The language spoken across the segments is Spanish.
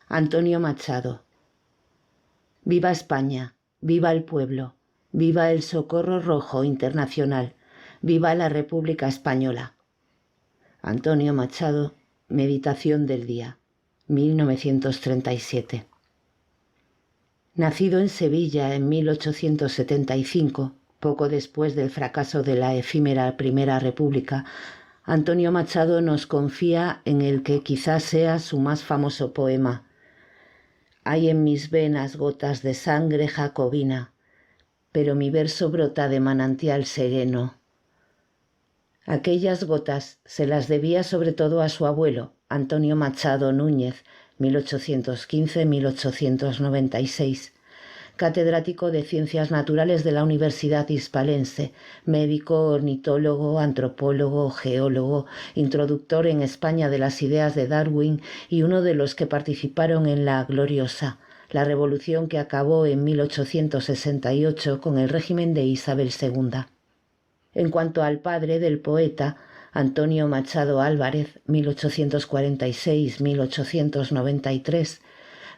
Antonio Machado. Viva España, viva el pueblo, viva el Socorro Rojo Internacional, viva la República Española. Antonio Machado, Meditación del día, 1937. Nacido en Sevilla en 1875, poco después del fracaso de la efímera Primera República, Antonio Machado nos confía en el que quizás sea su más famoso poema. Hay en mis venas gotas de sangre jacobina, pero mi verso brota de manantial sereno. Aquellas gotas se las debía sobre todo a su abuelo, Antonio Machado Núñez, 1815-1896, catedrático de Ciencias Naturales de la Universidad Hispalense, médico, ornitólogo, antropólogo, geólogo, introductor en España de las ideas de Darwin y uno de los que participaron en la gloriosa, la revolución que acabó en 1868 con el régimen de Isabel II. En cuanto al padre del poeta, Antonio Machado Álvarez, 1846-1893,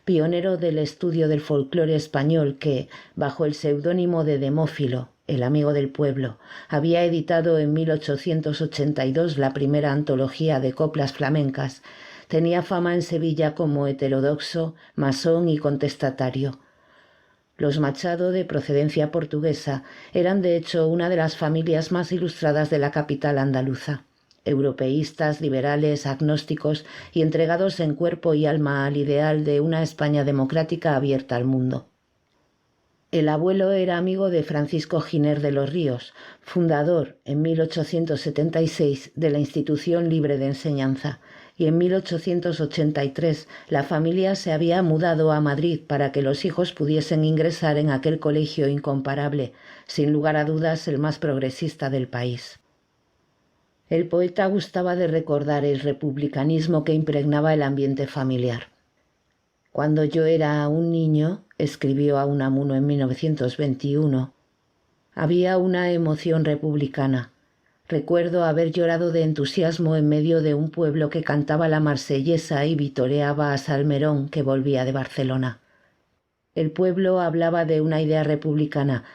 pionero del estudio del folclore español que, bajo el seudónimo de Demófilo, el amigo del pueblo, había editado en 1882 la primera antología de coplas flamencas, tenía fama en Sevilla como heterodoxo, masón y contestatario. Los Machado, de procedencia portuguesa, eran de hecho una de las familias más ilustradas de la capital andaluza. Europeístas, liberales, agnósticos y entregados en cuerpo y alma al ideal de una España democrática abierta al mundo. El abuelo era amigo de Francisco Giner de los Ríos, fundador en 1876 de la Institución Libre de Enseñanza, y en 1883 la familia se había mudado a Madrid para que los hijos pudiesen ingresar en aquel colegio incomparable, sin lugar a dudas el más progresista del país. El poeta gustaba de recordar el republicanismo que impregnaba el ambiente familiar. Cuando yo era un niño, escribió a Unamuno en 1921, había una emoción republicana. Recuerdo haber llorado de entusiasmo en medio de un pueblo que cantaba la marsellesa y vitoreaba a Salmerón, que volvía de Barcelona. El pueblo hablaba de una idea republicana,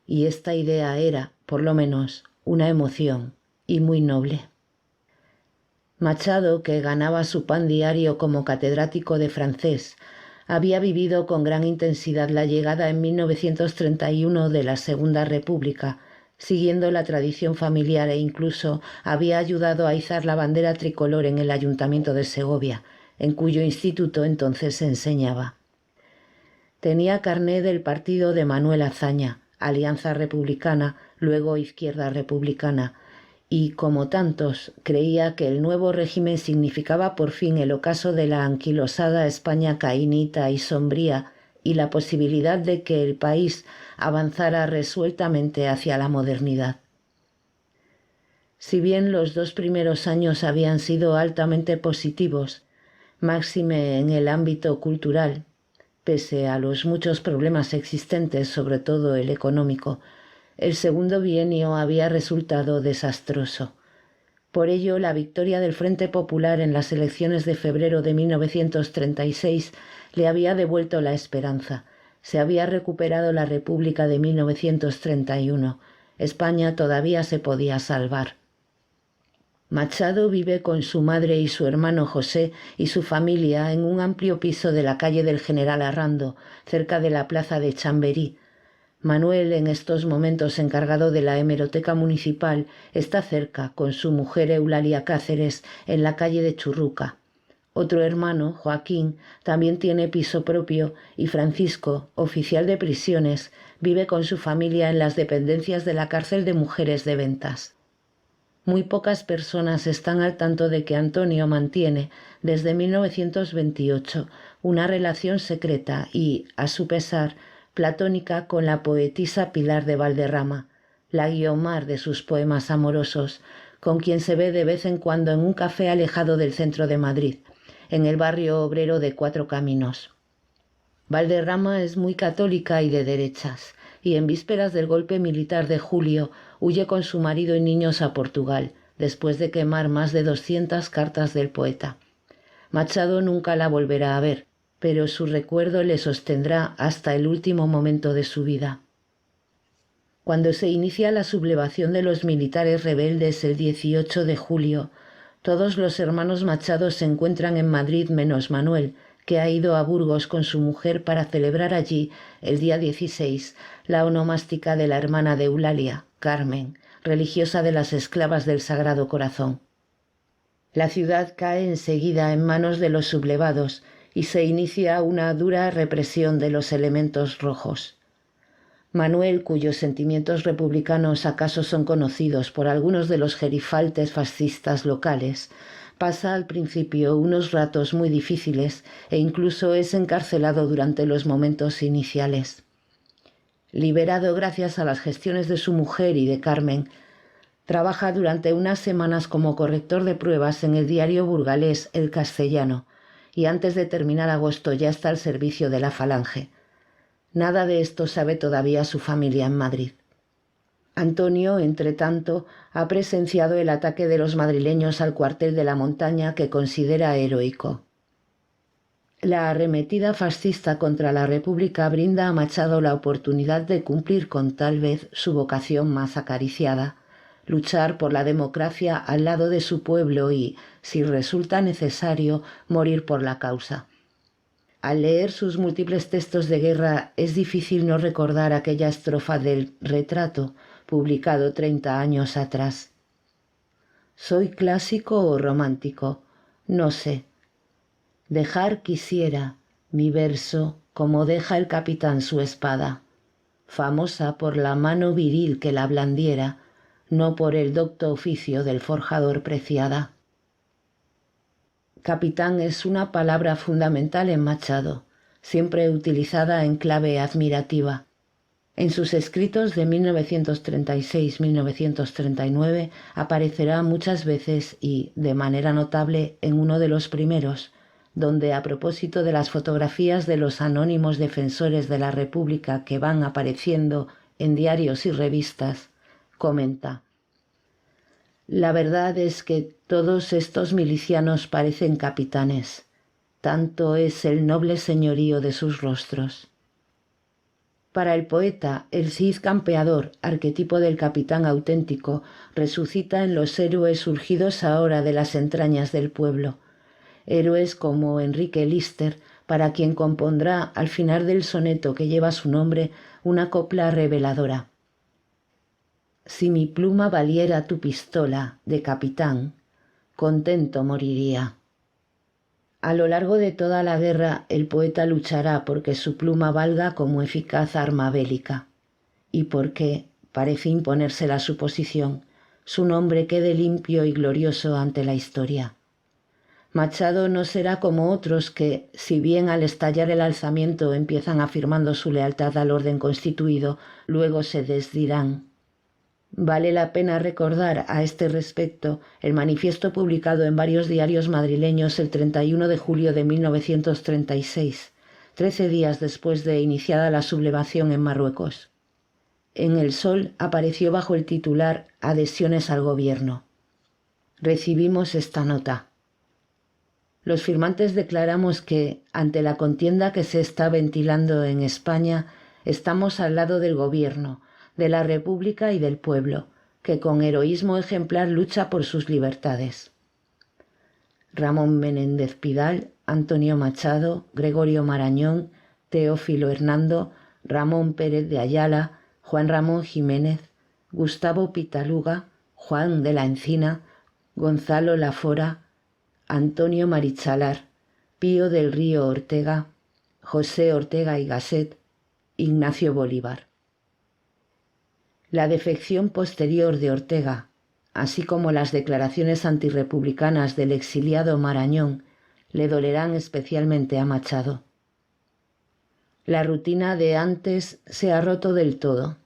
y esta idea era, por lo menos, una emoción, y muy noble. Machado, que ganaba su pan diario como catedrático de francés, había vivido con gran intensidad la llegada en 1931 de la Segunda República, siguiendo la tradición familiar e incluso había ayudado a izar la bandera tricolor en el Ayuntamiento de Segovia, en cuyo instituto entonces se enseñaba. Tenía carné del partido de Manuel Azaña, Alianza Republicana, luego Izquierda Republicana, y, como tantos, creía que el nuevo régimen significaba por fin el ocaso de la anquilosada España caínita y sombría y la posibilidad de que el país avanzara resueltamente hacia la modernidad. Si bien los 2 primeros años habían sido altamente positivos, máxime en el ámbito cultural, pese a los muchos problemas existentes, sobre todo el económico, el segundo bienio había resultado desastroso. Por ello, la victoria del Frente Popular en las elecciones de febrero de 1936 le había devuelto la esperanza. Se había recuperado la República de 1931. España todavía se podía salvar. Machado vive con su madre y su hermano José y su familia en un amplio piso de la calle del General Arrando, cerca de la plaza de Chamberí. Manuel, en estos momentos encargado de la hemeroteca municipal, está cerca, con su mujer Eulalia Cáceres, en la calle de Churruca. Otro hermano, Joaquín, también tiene piso propio y Francisco, oficial de prisiones, vive con su familia en las dependencias de la cárcel de mujeres de Ventas. Muy pocas personas están al tanto de que Antonio mantiene, desde 1928, una relación secreta y, a su pesar, platónica con la poetisa Pilar de Valderrama, la Guiomar de sus poemas amorosos, con quien se ve de vez en cuando en un café alejado del centro de Madrid, en el barrio obrero de Cuatro Caminos. Valderrama es muy católica y de derechas, y en vísperas del golpe militar de julio huye con su marido y niños a Portugal, después de quemar más de 200 cartas del poeta. Machado nunca la volverá a ver, pero su recuerdo le sostendrá hasta el último momento de su vida. Cuando se inicia la sublevación de los militares rebeldes el 18 de julio, todos los hermanos Machado se encuentran en Madrid menos Manuel, que ha ido a Burgos con su mujer para celebrar allí, el día 16, la onomástica de la hermana de Eulalia, Carmen, religiosa de las esclavas del Sagrado Corazón. La ciudad cae enseguida en manos de los sublevados y se inicia una dura represión de los elementos rojos. Manuel, cuyos sentimientos republicanos acaso son conocidos por algunos de los gerifaltes fascistas locales, pasa al principio unos ratos muy difíciles e incluso es encarcelado durante los momentos iniciales. Liberado gracias a las gestiones de su mujer y de Carmen, trabaja durante unas semanas como corrector de pruebas en el diario burgalés El Castellano y antes de terminar agosto ya está al servicio de la Falange. Nada de esto sabe todavía su familia en Madrid. Antonio, entretanto, ha presenciado el ataque de los madrileños al cuartel de la Montaña que considera heroico. La arremetida fascista contra la República brinda a Machado la oportunidad de cumplir con tal vez su vocación más acariciada, luchar por la democracia al lado de su pueblo y, si resulta necesario, morir por la causa. Al leer sus múltiples textos de guerra es difícil no recordar aquella estrofa del Retrato, publicado 30 años atrás. ¿Soy clásico o romántico? No sé. Dejar quisiera mi verso como deja el capitán su espada, famosa por la mano viril que la blandiera, no por el docto oficio del forjador preciada. Capitán es una palabra fundamental en Machado, siempre utilizada en clave admirativa. En sus escritos de 1936-1939 aparecerá muchas veces y, de manera notable, en uno de los primeros, donde, a propósito de las fotografías de los anónimos defensores de la República que van apareciendo en diarios y revistas, comenta: «La verdad es que todos estos milicianos parecen capitanes, tanto es el noble señorío de sus rostros». Para el poeta, el Cid campeador, arquetipo del capitán auténtico, resucita en los héroes surgidos ahora de las entrañas del pueblo. Héroes como Enrique Lister, para quien compondrá al final del soneto que lleva su nombre una copla reveladora. Si mi pluma valiera tu pistola de capitán, contento moriría. A lo largo de toda la guerra el poeta luchará porque su pluma valga como eficaz arma bélica y porque, parece imponerse la suposición, su nombre quede limpio y glorioso ante la historia. Machado no será como otros que, si bien al estallar el alzamiento empiezan afirmando su lealtad al orden constituido, luego se desdirán. Vale la pena recordar a este respecto el manifiesto publicado en varios diarios madrileños el 31 de julio de 1936, 13 días después de iniciada la sublevación en Marruecos. En El Sol apareció bajo el titular «Adhesiones al gobierno». Recibimos esta nota. Los firmantes declaramos que, ante la contienda que se está ventilando en España, estamos al lado del gobierno, de la República y del pueblo, que con heroísmo ejemplar lucha por sus libertades. Ramón Menéndez Pidal, Antonio Machado, Gregorio Marañón, Teófilo Hernando, Ramón Pérez de Ayala, Juan Ramón Jiménez, Gustavo Pitaluga, Juan de la Encina, Gonzalo Lafora, Antonio Marichalar, Pío del Río Ortega, José Ortega y Gasset, Ignacio Bolívar. La defección posterior de Ortega, así como las declaraciones antirrepublicanas del exiliado Marañón, le dolerán especialmente a Machado. La rutina de antes se ha roto del todo.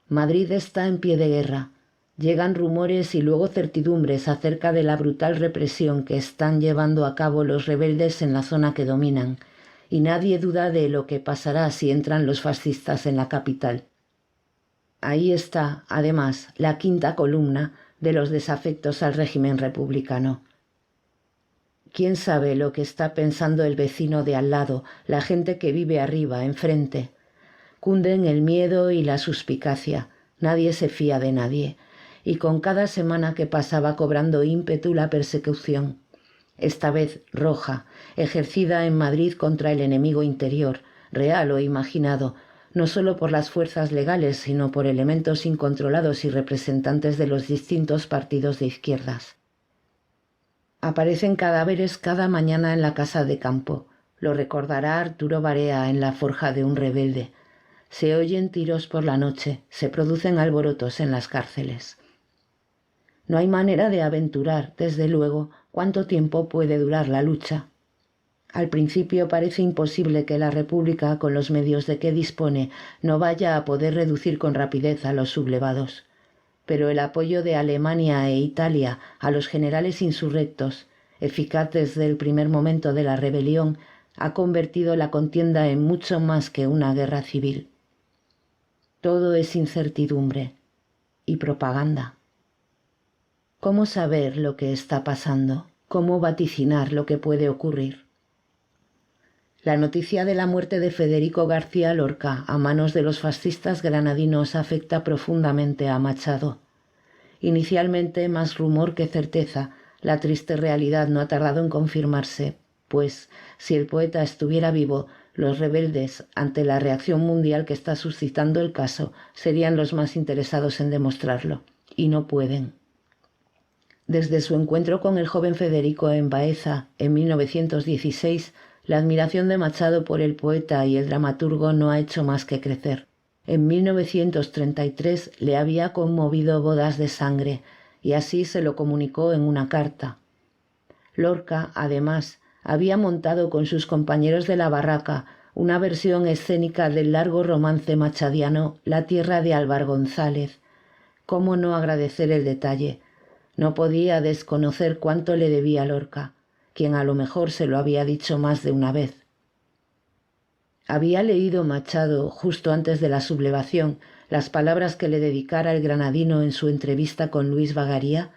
Madrid está en pie de guerra. Llegan rumores y luego certidumbres acerca de la brutal represión que están llevando a cabo los rebeldes en la zona que dominan, y nadie duda de lo que pasará si entran los fascistas en la capital. Ahí está, además, la quinta columna de los desafectos al régimen republicano. ¿Quién sabe lo que está pensando el vecino de al lado, la gente que vive arriba, enfrente? Cunden el miedo y la suspicacia. Nadie se fía de nadie. Y con cada semana que pasaba cobrando ímpetu la persecución. Esta vez roja, ejercida en Madrid contra el enemigo interior, real o imaginado, no solo por las fuerzas legales, sino por elementos incontrolados y representantes de los distintos partidos de izquierdas. Aparecen cadáveres cada mañana en la casa de campo. Lo recordará Arturo Barea en La forja de un rebelde. Se oyen tiros por la noche, se producen alborotos en las cárceles. No hay manera de aventurar, desde luego, cuánto tiempo puede durar la lucha. Al principio parece imposible que la República, con los medios de que dispone, no vaya a poder reducir con rapidez a los sublevados. Pero el apoyo de Alemania e Italia a los generales insurrectos, eficaz desde el primer momento de la rebelión, ha convertido la contienda en mucho más que una guerra civil. Todo es incertidumbre y propaganda. ¿Cómo saber lo que está pasando? ¿Cómo vaticinar lo que puede ocurrir? La noticia de la muerte de Federico García Lorca a manos de los fascistas granadinos afecta profundamente a Machado. Inicialmente más rumor que certeza, la triste realidad no ha tardado en confirmarse, pues, si el poeta estuviera vivo, los rebeldes, ante la reacción mundial que está suscitando el caso, serían los más interesados en demostrarlo, y no pueden. Desde su encuentro con el joven Federico en Baeza, en 1916, la admiración de Machado por el poeta y el dramaturgo no ha hecho más que crecer. En 1933 le había conmovido Bodas de sangre, y así se lo comunicó en una carta. Lorca, además, había montado con sus compañeros de la barraca una versión escénica del largo romance machadiano La tierra de Álvar González. ¿Cómo no agradecer el detalle? No podía desconocer cuánto le debía Lorca, quien a lo mejor se lo había dicho más de una vez. Había leído Machado, justo antes de la sublevación, las palabras que le dedicara el granadino en su entrevista con Luis Bagaría.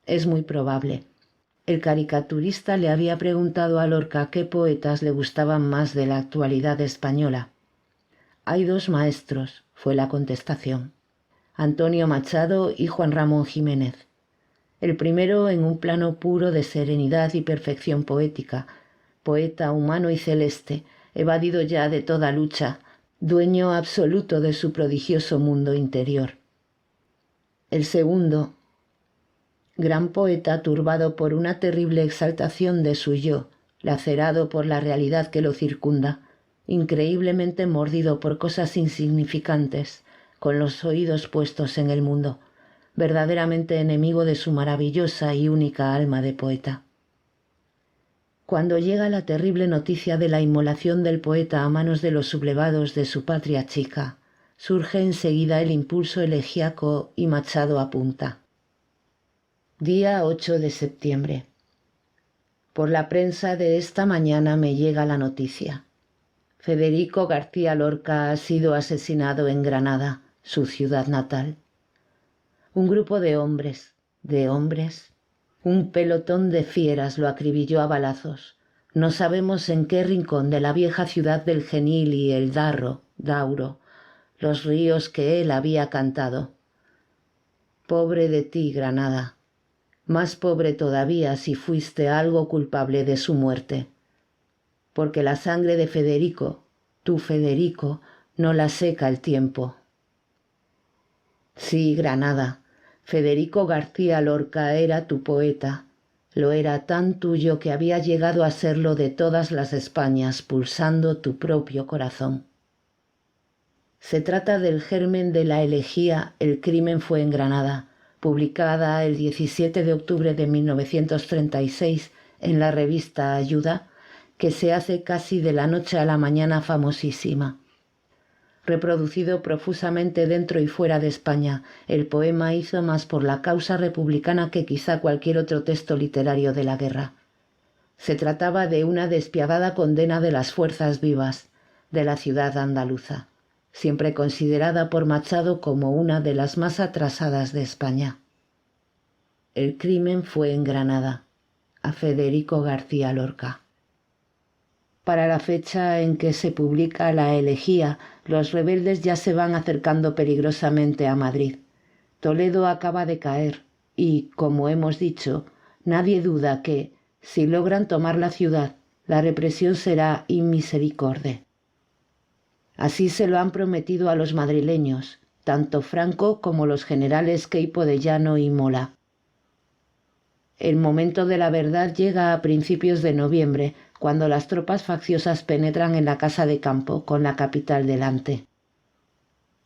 Es muy probable. El caricaturista le había preguntado a Lorca qué poetas le gustaban más de la actualidad española. «Hay dos maestros», fue la contestación: Antonio Machado y Juan Ramón Jiménez. El primero en un plano puro de serenidad y perfección poética, poeta humano y celeste, evadido ya de toda lucha, dueño absoluto de su prodigioso mundo interior. El segundo, gran poeta turbado por una terrible exaltación de su yo, lacerado por la realidad que lo circunda, increíblemente mordido por cosas insignificantes, con los oídos puestos en el mundo, verdaderamente enemigo de su maravillosa y única alma de poeta. Cuando llega la terrible noticia de la inmolación del poeta a manos de los sublevados de su patria chica, surge enseguida el impulso elegíaco y Machado apunta. Día 8 de septiembre. Por la prensa de esta mañana me llega la noticia. Federico García Lorca ha sido asesinado en Granada, su ciudad natal. Un grupo de hombres, un pelotón de fieras lo acribilló a balazos. No sabemos en qué rincón de la vieja ciudad del Genil y el Dauro, los ríos que él había cantado. Pobre de ti, Granada. Más pobre todavía si fuiste algo culpable de su muerte. Porque la sangre de Federico, tu Federico, no la seca el tiempo. Sí, Granada. Federico García Lorca era tu poeta, lo era tan tuyo que había llegado a serlo de todas las Españas, pulsando tu propio corazón. Se trata del germen de la elegía El crimen fue en Granada, publicada el 17 de octubre de 1936 en la revista Ayuda, que se hace casi de la noche a la mañana famosísima. Reproducido profusamente dentro y fuera de España, el poema hizo más por la causa republicana que quizá cualquier otro texto literario de la guerra. Se trataba de una despiadada condena de las fuerzas vivas, de la ciudad andaluza, siempre considerada por Machado como una de las más atrasadas de España. El crimen fue en Granada. a Federico García Lorca. Para la fecha en que se publica La Elegía, los rebeldes ya se van acercando peligrosamente a Madrid. Toledo acaba de caer y, como hemos dicho, nadie duda que, si logran tomar la ciudad, la represión será inmisericorde. Así se lo han prometido a los madrileños, tanto Franco como los generales Queipo de Llano y Mola. El momento de la verdad llega a principios de noviembre, cuando las tropas facciosas penetran en la Casa de Campo, con la capital delante.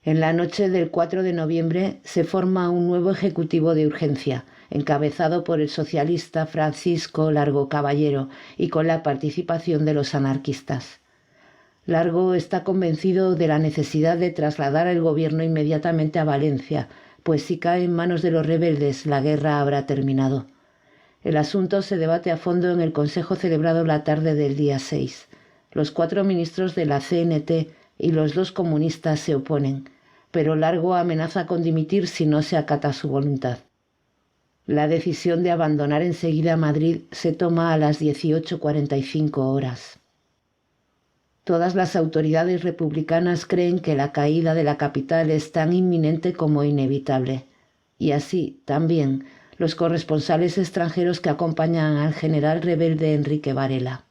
En la noche del 4 de noviembre se forma un nuevo ejecutivo de urgencia, encabezado por el socialista Francisco Largo Caballero y con la participación de los anarquistas. Largo está convencido de la necesidad de trasladar el gobierno inmediatamente a Valencia, pues si cae en manos de los rebeldes la guerra habrá terminado. El asunto se debate a fondo en el consejo celebrado la tarde del día 6. Los 4 ministros de la CNT y los 2 comunistas se oponen, pero Largo amenaza con dimitir si no se acata su voluntad. La decisión de abandonar enseguida Madrid se toma a las 18:45 horas. Todas las autoridades republicanas creen que la caída de la capital es tan inminente como inevitable, y así, también, los corresponsales extranjeros que acompañan al general rebelde Enrique Varela.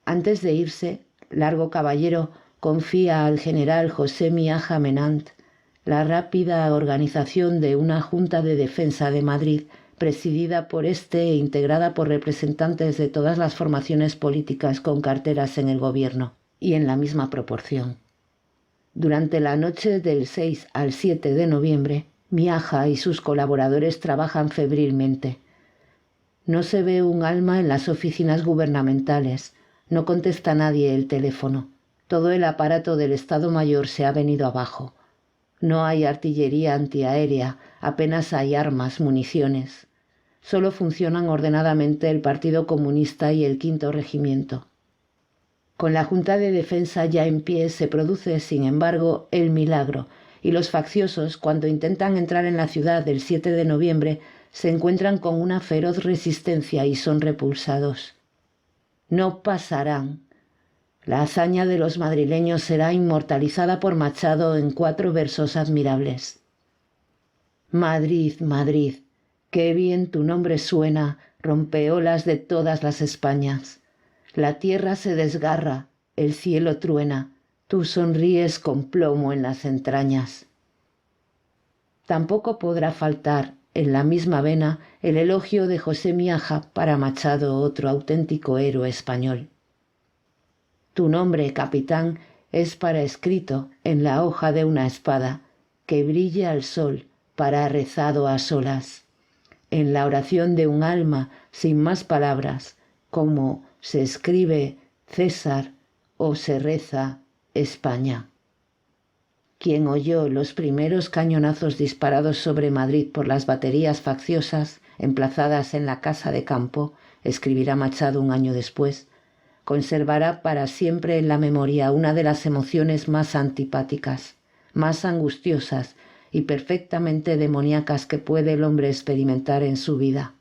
Antes de irse, Largo Caballero confía al general José Miaja Menant la rápida organización de una Junta de Defensa de Madrid, presidida por este e integrada por representantes de todas las formaciones políticas con carteras en el gobierno, y en la misma proporción. Durante la noche del 6 al 7 de noviembre, Miaja y sus colaboradores trabajan febrilmente. No se ve un alma en las oficinas gubernamentales, no contesta nadie el teléfono. Todo el aparato del Estado Mayor se ha venido abajo. No hay artillería antiaérea, apenas hay armas, municiones. Solo funcionan ordenadamente el Partido Comunista y el Quinto Regimiento. Con la Junta de Defensa ya en pie se produce, sin embargo, el milagro, y los facciosos, cuando intentan entrar en la ciudad el 7 de noviembre, se encuentran con una feroz resistencia y son repulsados. No pasarán. La hazaña de los madrileños será inmortalizada por Machado en 4 versos admirables. Madrid, Madrid, qué bien tu nombre suena, rompeolas de todas las Españas. La tierra se desgarra, el cielo truena, tú sonríes con plomo en las entrañas. Tampoco podrá faltar, en la misma vena, el elogio de José Miaja para Machado, otro auténtico héroe español. Tu nombre, capitán, es para escrito en la hoja de una espada, que brille al sol para rezado a solas, en la oración de un alma sin más palabras, como se escribe César o se reza España. Quien oyó los primeros cañonazos disparados sobre Madrid por las baterías facciosas emplazadas en la Casa de Campo, escribirá Machado un año después, conservará para siempre en la memoria una de las emociones más antipáticas, más angustiosas y perfectamente demoníacas que puede el hombre experimentar en su vida.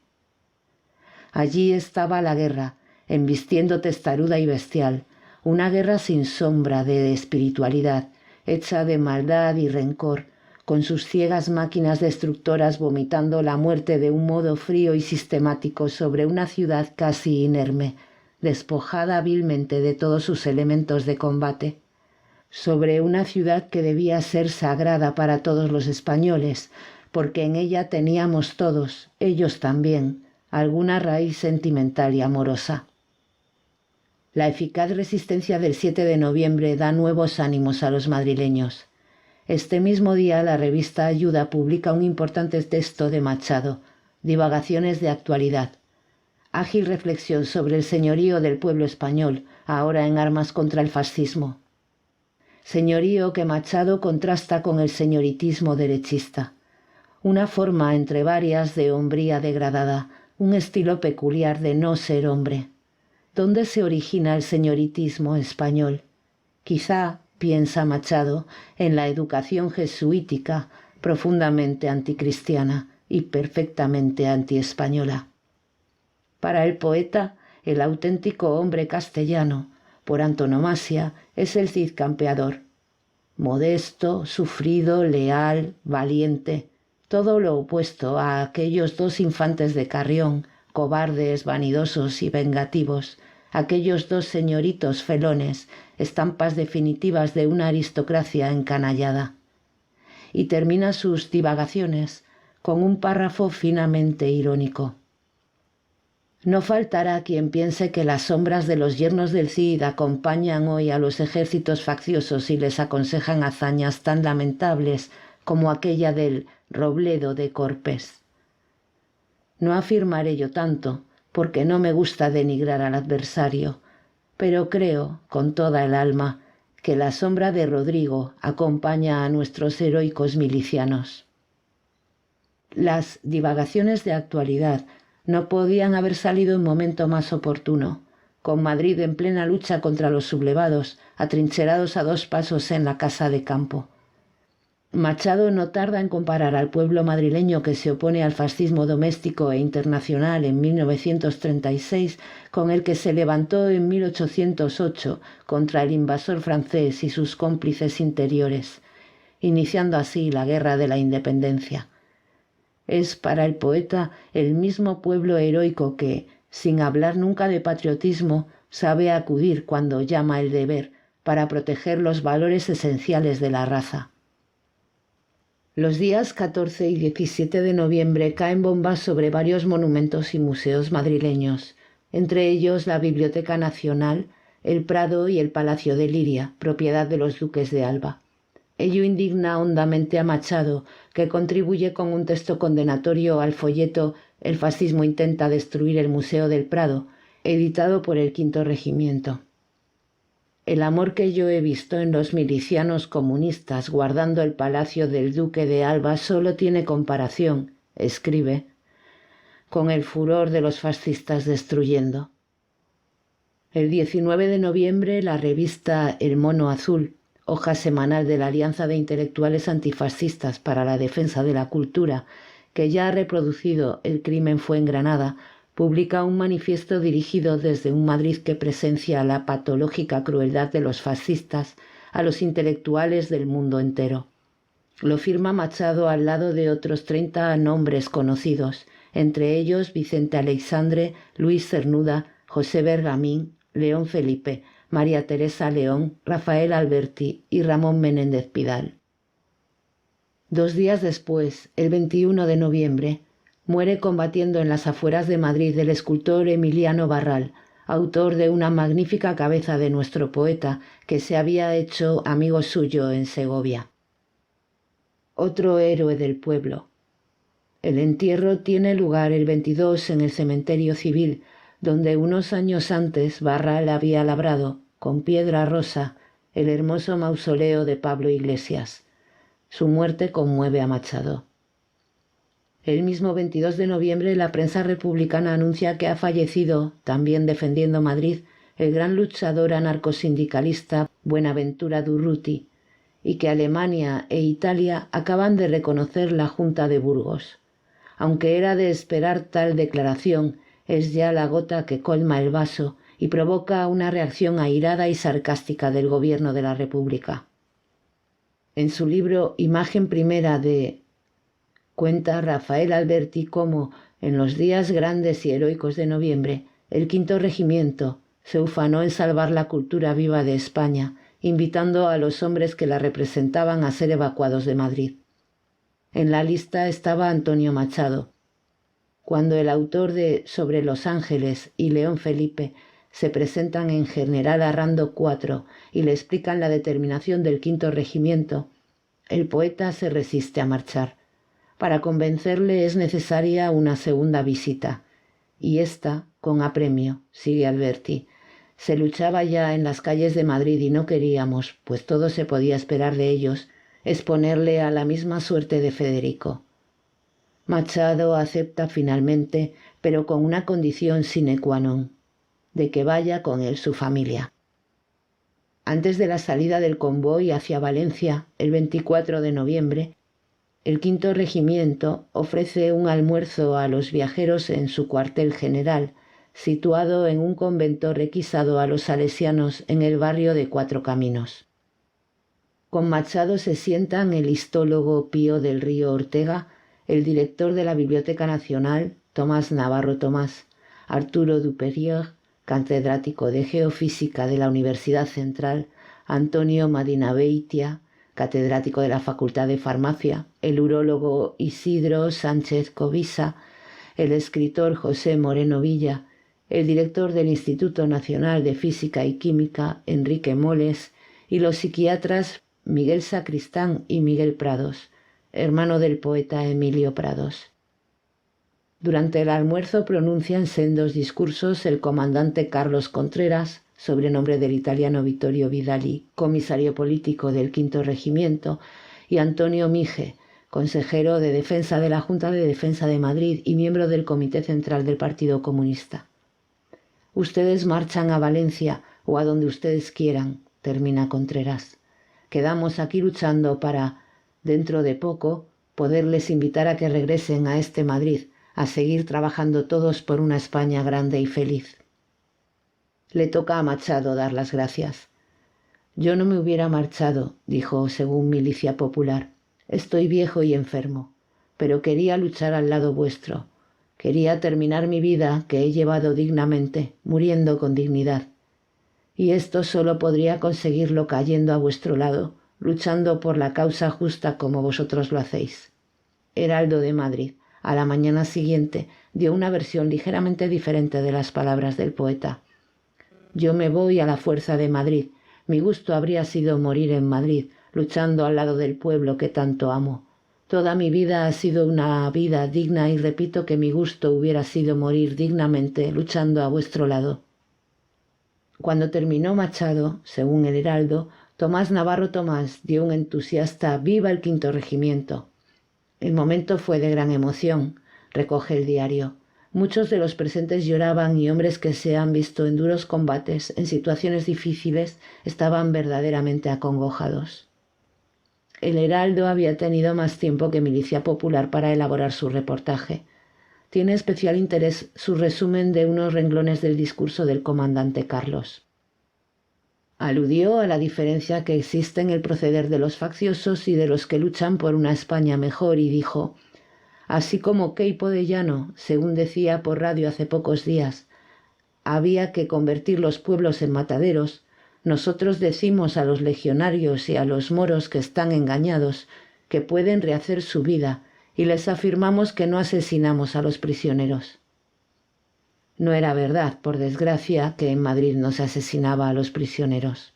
Allí estaba la guerra, embistiendo testaruda y bestial, una guerra sin sombra de espiritualidad, hecha de maldad y rencor, con sus ciegas máquinas destructoras vomitando la muerte de un modo frío y sistemático sobre una ciudad casi inerme, despojada vilmente de todos sus elementos de combate, sobre una ciudad que debía ser sagrada para todos los españoles, porque en ella teníamos todos, ellos también, alguna raíz sentimental y amorosa. La eficaz resistencia del 7 de noviembre da nuevos ánimos a los madrileños. Este mismo día la revista Ayuda publica un importante texto de Machado, Divagaciones de actualidad, ágil reflexión sobre el señorío del pueblo español, ahora en armas contra el fascismo. Señorío que Machado contrasta con el señoritismo derechista, una forma entre varias de hombría degradada, un estilo peculiar de no ser hombre. ¿Dónde se origina el señoritismo español? Quizá, piensa Machado, en la educación jesuítica, profundamente anticristiana y perfectamente antiespañola. Para el poeta, el auténtico hombre castellano, por antonomasia, es el Cid campeador. Modesto, sufrido, leal, valiente, todo lo opuesto a aquellos dos infantes de Carrión, cobardes, vanidosos y vengativos, aquellos dos señoritos felones, estampas definitivas de una aristocracia encanallada. Y termina sus divagaciones con un párrafo finamente irónico. No faltará quien piense que las sombras de los yernos del Cid acompañan hoy a los ejércitos facciosos y les aconsejan hazañas tan lamentables como aquella del Robledo de Corpés. No afirmaré yo tanto, porque no me gusta denigrar al adversario, pero creo, con toda el alma, que la sombra de Rodrigo acompaña a nuestros heroicos milicianos. Las divagaciones de actualidad no podían haber salido en momento más oportuno, con Madrid en plena lucha contra los sublevados, atrincherados a 2 pasos en la casa de campo. Machado no tarda en comparar al pueblo madrileño que se opone al fascismo doméstico e internacional en 1936 con el que se levantó en 1808 contra el invasor francés y sus cómplices interiores, iniciando así la Guerra de la Independencia. Es para el poeta el mismo pueblo heroico que, sin hablar nunca de patriotismo, sabe acudir cuando llama el deber para proteger los valores esenciales de la raza. Los días 14 y 17 de noviembre caen bombas sobre varios monumentos y museos madrileños, entre ellos la Biblioteca Nacional, el Prado y el Palacio de Liria, propiedad de los duques de Alba. Ello indigna hondamente a Machado, que contribuye con un texto condenatorio al folleto El fascismo intenta destruir el Museo del Prado, editado por el Quinto Regimiento. El amor que yo he visto en los milicianos comunistas guardando el palacio del duque de Alba solo tiene comparación, escribe, con el furor de los fascistas destruyendo. El 19 de noviembre la revista El Mono Azul, hoja semanal de la Alianza de Intelectuales Antifascistas para la Defensa de la Cultura, que ya ha reproducido El crimen fue en Granada, publica un manifiesto dirigido desde un Madrid que presencia la patológica crueldad de los fascistas a los intelectuales del mundo entero. Lo firma Machado al lado de otros 30 nombres conocidos, entre ellos Vicente Aleixandre, Luis Cernuda, José Bergamín, León Felipe, María Teresa León, Rafael Alberti y Ramón Menéndez Pidal. 2 días después, el 21 de noviembre, muere combatiendo en las afueras de Madrid el escultor Emiliano Barral, autor de una magnífica cabeza de nuestro poeta que se había hecho amigo suyo en Segovia. Otro héroe del pueblo. El entierro tiene lugar el 22 en el cementerio civil, donde unos años antes Barral había labrado, con piedra rosa, el hermoso mausoleo de Pablo Iglesias. Su muerte conmueve a Machado. El mismo 22 de noviembre la prensa republicana anuncia que ha fallecido, también defendiendo Madrid, el gran luchador anarcosindicalista Buenaventura Durruti, y que Alemania e Italia acaban de reconocer la Junta de Burgos. Aunque era de esperar tal declaración, es ya la gota que colma el vaso y provoca una reacción airada y sarcástica del gobierno de la República. En su libro Imagen Primera cuenta Rafael Alberti cómo, en los días grandes y heroicos de noviembre, el Quinto Regimiento se ufanó en salvar la cultura viva de España, invitando a los hombres que la representaban a ser evacuados de Madrid. En la lista estaba Antonio Machado. Cuando el autor de Sobre los Ángeles y León Felipe se presentan en General Arrando IV y le explican la determinación del Quinto Regimiento, el poeta se resiste a marchar. Para convencerle es necesaria una segunda visita, y esta con apremio, sigue Alberti. Se luchaba ya en las calles de Madrid y no queríamos, pues todo se podía esperar de ellos, exponerle a la misma suerte de Federico. Machado acepta finalmente, pero con una condición sine qua non, de que vaya con él su familia. Antes de la salida del convoy hacia Valencia, el 24 de noviembre, el Quinto Regimiento ofrece un almuerzo a los viajeros en su cuartel general, situado en un convento requisado a los salesianos en el barrio de Cuatro Caminos. Con Machado se sientan el histólogo Pío del Río Ortega, el director de la Biblioteca Nacional, Tomás Navarro Tomás, Arturo Dupérier, catedrático de Geofísica de la Universidad Central, Antonio Madinabeitia, catedrático de la Facultad de Farmacia, el urólogo Isidro Sánchez Covisa, el escritor José Moreno Villa, el director del Instituto Nacional de Física y Química, Enrique Moles, y los psiquiatras Miguel Sacristán y Miguel Prados, hermano del poeta Emilio Prados. Durante el almuerzo pronuncia en sendos discursos el comandante Carlos Contreras, sobrenombre del italiano Vittorio Vidali, comisario político del V Regimiento, y Antonio Mige, consejero de Defensa de la Junta de Defensa de Madrid y miembro del Comité Central del Partido Comunista. Ustedes marchan a Valencia o a donde ustedes quieran, termina Contreras. Quedamos aquí luchando para, dentro de poco, poderles invitar a que regresen a este Madrid, a seguir trabajando todos por una España grande y feliz. Le toca a Machado dar las gracias. Yo no me hubiera marchado, dijo según Milicia Popular. Estoy viejo y enfermo, pero quería luchar al lado vuestro. Quería terminar mi vida que he llevado dignamente, muriendo con dignidad. Y esto solo podría conseguirlo cayendo a vuestro lado, luchando por la causa justa como vosotros lo hacéis. Heraldo de Madrid, a la mañana siguiente, dio una versión ligeramente diferente de las palabras del poeta. Yo me voy a la fuerza de Madrid. Mi gusto habría sido morir en Madrid, luchando al lado del pueblo que tanto amo. Toda mi vida ha sido una vida digna y repito que mi gusto hubiera sido morir dignamente, luchando a vuestro lado. Cuando terminó Machado, según el Heraldo, Tomás Navarro Tomás dio un entusiasta «¡Viva el V Regimiento!». El momento fue de gran emoción, recoge el diario. Muchos de los presentes lloraban y hombres que se han visto en duros combates, en situaciones difíciles, estaban verdaderamente acongojados. El Heraldo había tenido más tiempo que Milicia Popular para elaborar su reportaje. Tiene especial interés su resumen de unos renglones del discurso del comandante Carlos. Aludió a la diferencia que existe en el proceder de los facciosos y de los que luchan por una España mejor y dijo: así como Queipo de Llano, según decía por radio hace pocos días, había que convertir los pueblos en mataderos, nosotros decimos a los legionarios y a los moros que están engañados que pueden rehacer su vida y les afirmamos que no asesinamos a los prisioneros. No era verdad, por desgracia, que en Madrid no se asesinaba a los prisioneros.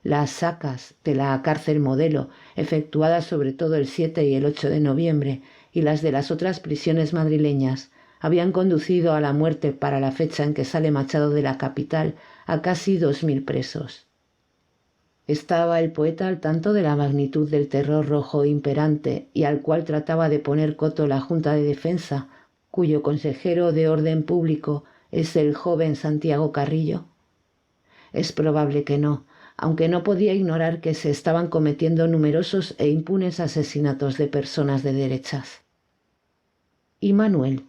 Las sacas de la cárcel Modelo, efectuadas sobre todo el 7 y el 8 de noviembre, y las de las otras prisiones madrileñas, habían conducido a la muerte para la fecha en que sale Machado de la capital a casi 2000 presos. Estaba el poeta al tanto de la magnitud del terror rojo imperante y al cual trataba de poner coto la Junta de Defensa, cuyo consejero de orden público es el joven Santiago Carrillo. Es probable que no, aunque no podía ignorar que se estaban cometiendo numerosos e impunes asesinatos de personas de derechas. Y Manuel,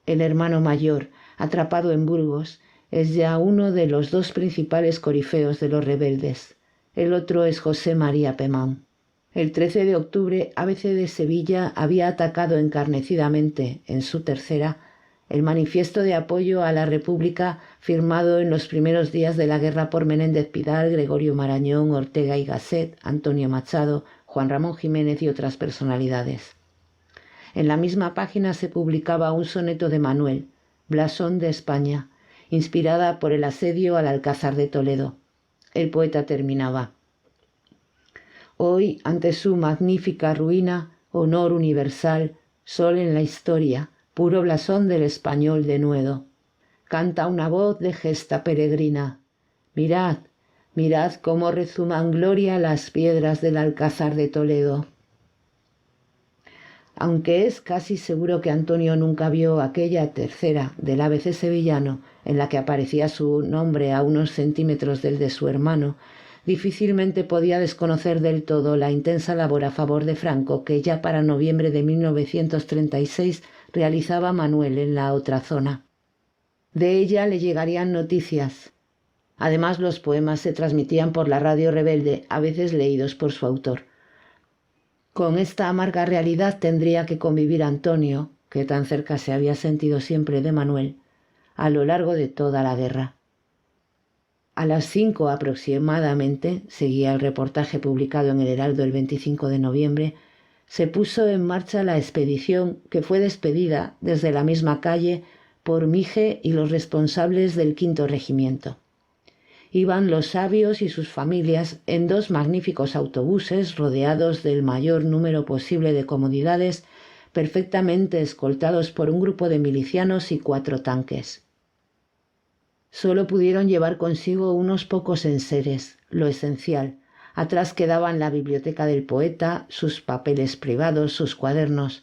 el hermano mayor, atrapado en Burgos, es ya uno de los dos principales corifeos de los rebeldes. El otro es José María Pemán. El 13 de octubre, ABC de Sevilla había atacado encarnecidamente, en su tercera, el manifiesto de apoyo a la República firmado en los primeros días de la guerra por Menéndez Pidal, Gregorio Marañón, Ortega y Gasset, Antonio Machado, Juan Ramón Jiménez y otras personalidades. En la misma página se publicaba un soneto de Manuel, Blasón de España, inspirada por el asedio al Alcázar de Toledo. El poeta terminaba: hoy, ante su magnífica ruina, honor universal, sol en la historia, puro blasón del español denuedo. Canta una voz de gesta peregrina. Mirad, mirad cómo rezuman gloria las piedras del Alcázar de Toledo. Aunque es casi seguro que Antonio nunca vio aquella tercera del ABC sevillano, en la que aparecía su nombre a unos centímetros del de su hermano, difícilmente podía desconocer del todo la intensa labor a favor de Franco que ya para noviembre de 1936 realizaba Manuel en la otra zona. De ella le llegarían noticias. Además, los poemas se transmitían por la radio rebelde, a veces leídos por su autor. Con esta amarga realidad tendría que convivir Antonio, que tan cerca se había sentido siempre de Manuel, a lo largo de toda la guerra. A las 5 aproximadamente, seguía el reportaje publicado en el Heraldo el 25 de noviembre, se puso en marcha la expedición que fue despedida desde la misma calle por Mige y los responsables del 5º Regimiento. Iban los sabios y sus familias en 2 magníficos autobuses rodeados del mayor número posible de comodidades, perfectamente escoltados por un grupo de milicianos y 4 tanques. Solo pudieron llevar consigo unos pocos enseres, lo esencial. Atrás quedaban la biblioteca del poeta, sus papeles privados, sus cuadernos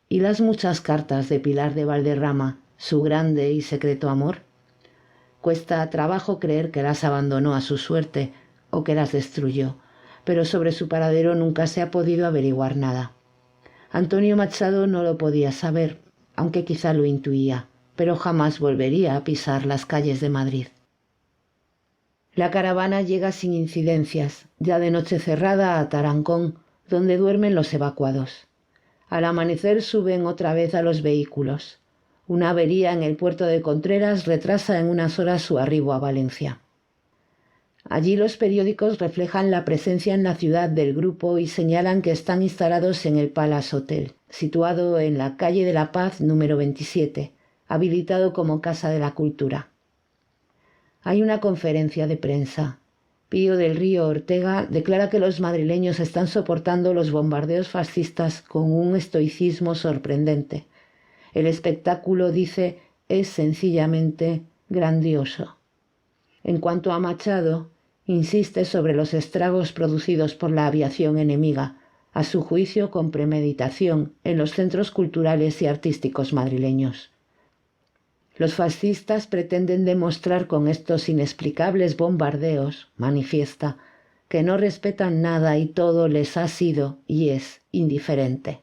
y las muchas cartas de Pilar de Valderrama, su grande y secreto amor. Cuesta trabajo creer que las abandonó a su suerte o que las destruyó, pero sobre su paradero nunca se ha podido averiguar nada. Antonio Machado no lo podía saber, aunque quizá lo intuía, pero jamás volvería a pisar las calles de Madrid. La caravana llega sin incidencias, ya de noche cerrada a Tarancón, donde duermen los evacuados. Al amanecer suben otra vez a los vehículos. Una avería en el puerto de Contreras retrasa en unas horas su arribo a Valencia. Allí los periódicos reflejan la presencia en la ciudad del grupo y señalan que están instalados en el Palace Hotel, situado en la calle de la Paz número 27, habilitado como Casa de la Cultura. Hay una conferencia de prensa. Pío del Río Ortega declara que los madrileños están soportando los bombardeos fascistas con un estoicismo sorprendente. El espectáculo, dice, es sencillamente grandioso. En cuanto a Machado, insiste sobre los estragos producidos por la aviación enemiga, a su juicio con premeditación, en los centros culturales y artísticos madrileños. Los fascistas pretenden demostrar con estos inexplicables bombardeos, manifiesta, que no respetan nada y todo les ha sido y es indiferente.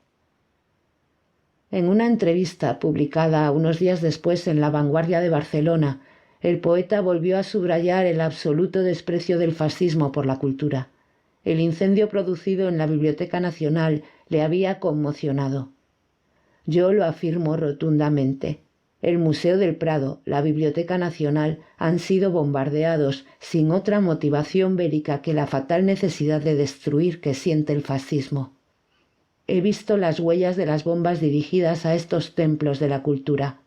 En una entrevista publicada unos días después en La Vanguardia de Barcelona, el poeta volvió a subrayar el absoluto desprecio del fascismo por la cultura. El incendio producido en la Biblioteca Nacional le había conmocionado. Yo lo afirmo rotundamente. El Museo del Prado, la Biblioteca Nacional, han sido bombardeados sin otra motivación bélica que la fatal necesidad de destruir que siente el fascismo. He visto las huellas de las bombas dirigidas a estos templos de la cultura.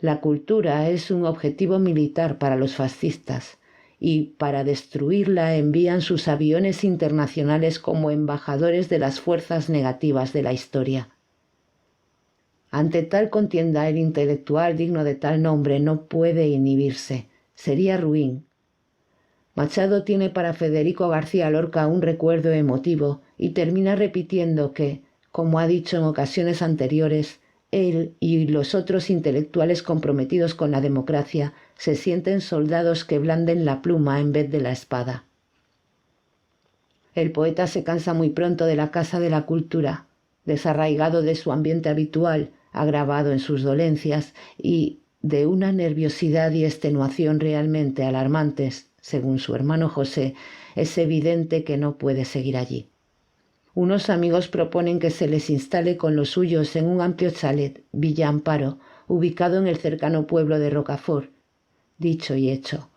La cultura es un objetivo militar para los fascistas y para destruirla envían sus aviones internacionales como embajadores de las fuerzas negativas de la historia. Ante tal contienda, el intelectual digno de tal nombre no puede inhibirse. Sería ruin. Machado tiene para Federico García Lorca un recuerdo emotivo y termina repitiendo que, como ha dicho en ocasiones anteriores, él y los otros intelectuales comprometidos con la democracia se sienten soldados que blanden la pluma en vez de la espada. El poeta se cansa muy pronto de la Casa de la Cultura, desarraigado de su ambiente habitual, agravado en sus dolencias y de una nerviosidad y extenuación realmente alarmantes. Según su hermano José, es evidente que no puede seguir allí. Unos amigos proponen que se les instale con los suyos en un amplio chalet, Villa Amparo, ubicado en el cercano pueblo de Rocafort. Dicho y hecho.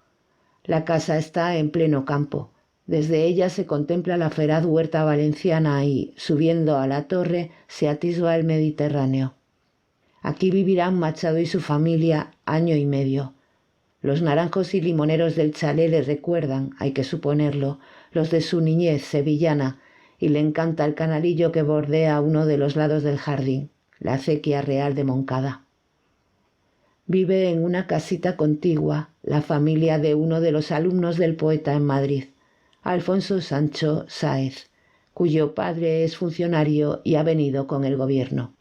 La casa está en pleno campo. Desde ella se contempla la feraz huerta valenciana y, subiendo a la torre, se atisba el Mediterráneo. Aquí vivirán Machado y su familia año y medio. Los naranjos y limoneros del chalet le recuerdan, hay que suponerlo, los de su niñez sevillana, y le encanta el canalillo que bordea uno de los lados del jardín, la acequia real de Moncada. Vive en una casita contigua la familia de uno de los alumnos del poeta en Madrid, Alfonso Sancho Sáez, cuyo padre es funcionario y ha venido con el gobierno.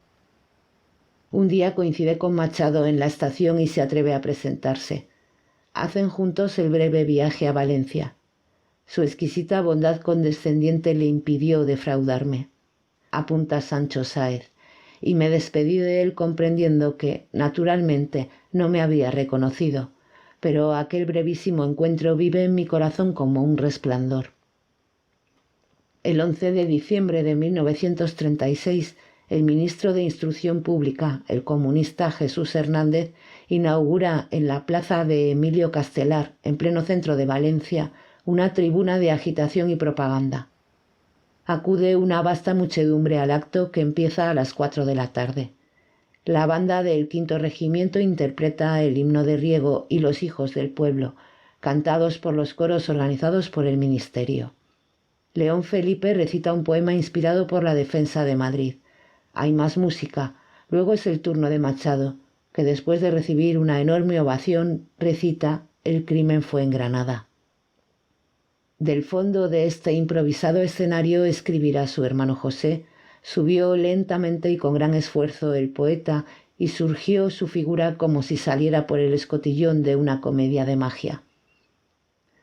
Un día coincide con Machado en la estación y se atreve a presentarse. Hacen juntos el breve viaje a Valencia. Su exquisita bondad condescendiente le impidió defraudarme, apunta Sancho Sáez, y me despedí de él comprendiendo que, naturalmente, no me había reconocido, pero aquel brevísimo encuentro vive en mi corazón como un resplandor. El 11 de diciembre de 1936, el ministro de Instrucción Pública, el comunista Jesús Hernández, inaugura en la plaza de Emilio Castelar, en pleno centro de Valencia, una tribuna de agitación y propaganda. Acude una vasta muchedumbre al acto que empieza a las 4 de la tarde. La banda del 5º Regimiento interpreta el himno de Riego y Los Hijos del Pueblo, cantados por los coros organizados por el Ministerio. León Felipe recita un poema inspirado por la defensa de Madrid. Hay más música. Luego es el turno de Machado, que después de recibir una enorme ovación recita El crimen fue en Granada. Del fondo de este improvisado escenario escribirá su hermano José. Subió lentamente y con gran esfuerzo el poeta y surgió su figura como si saliera por el escotillón de una comedia de magia.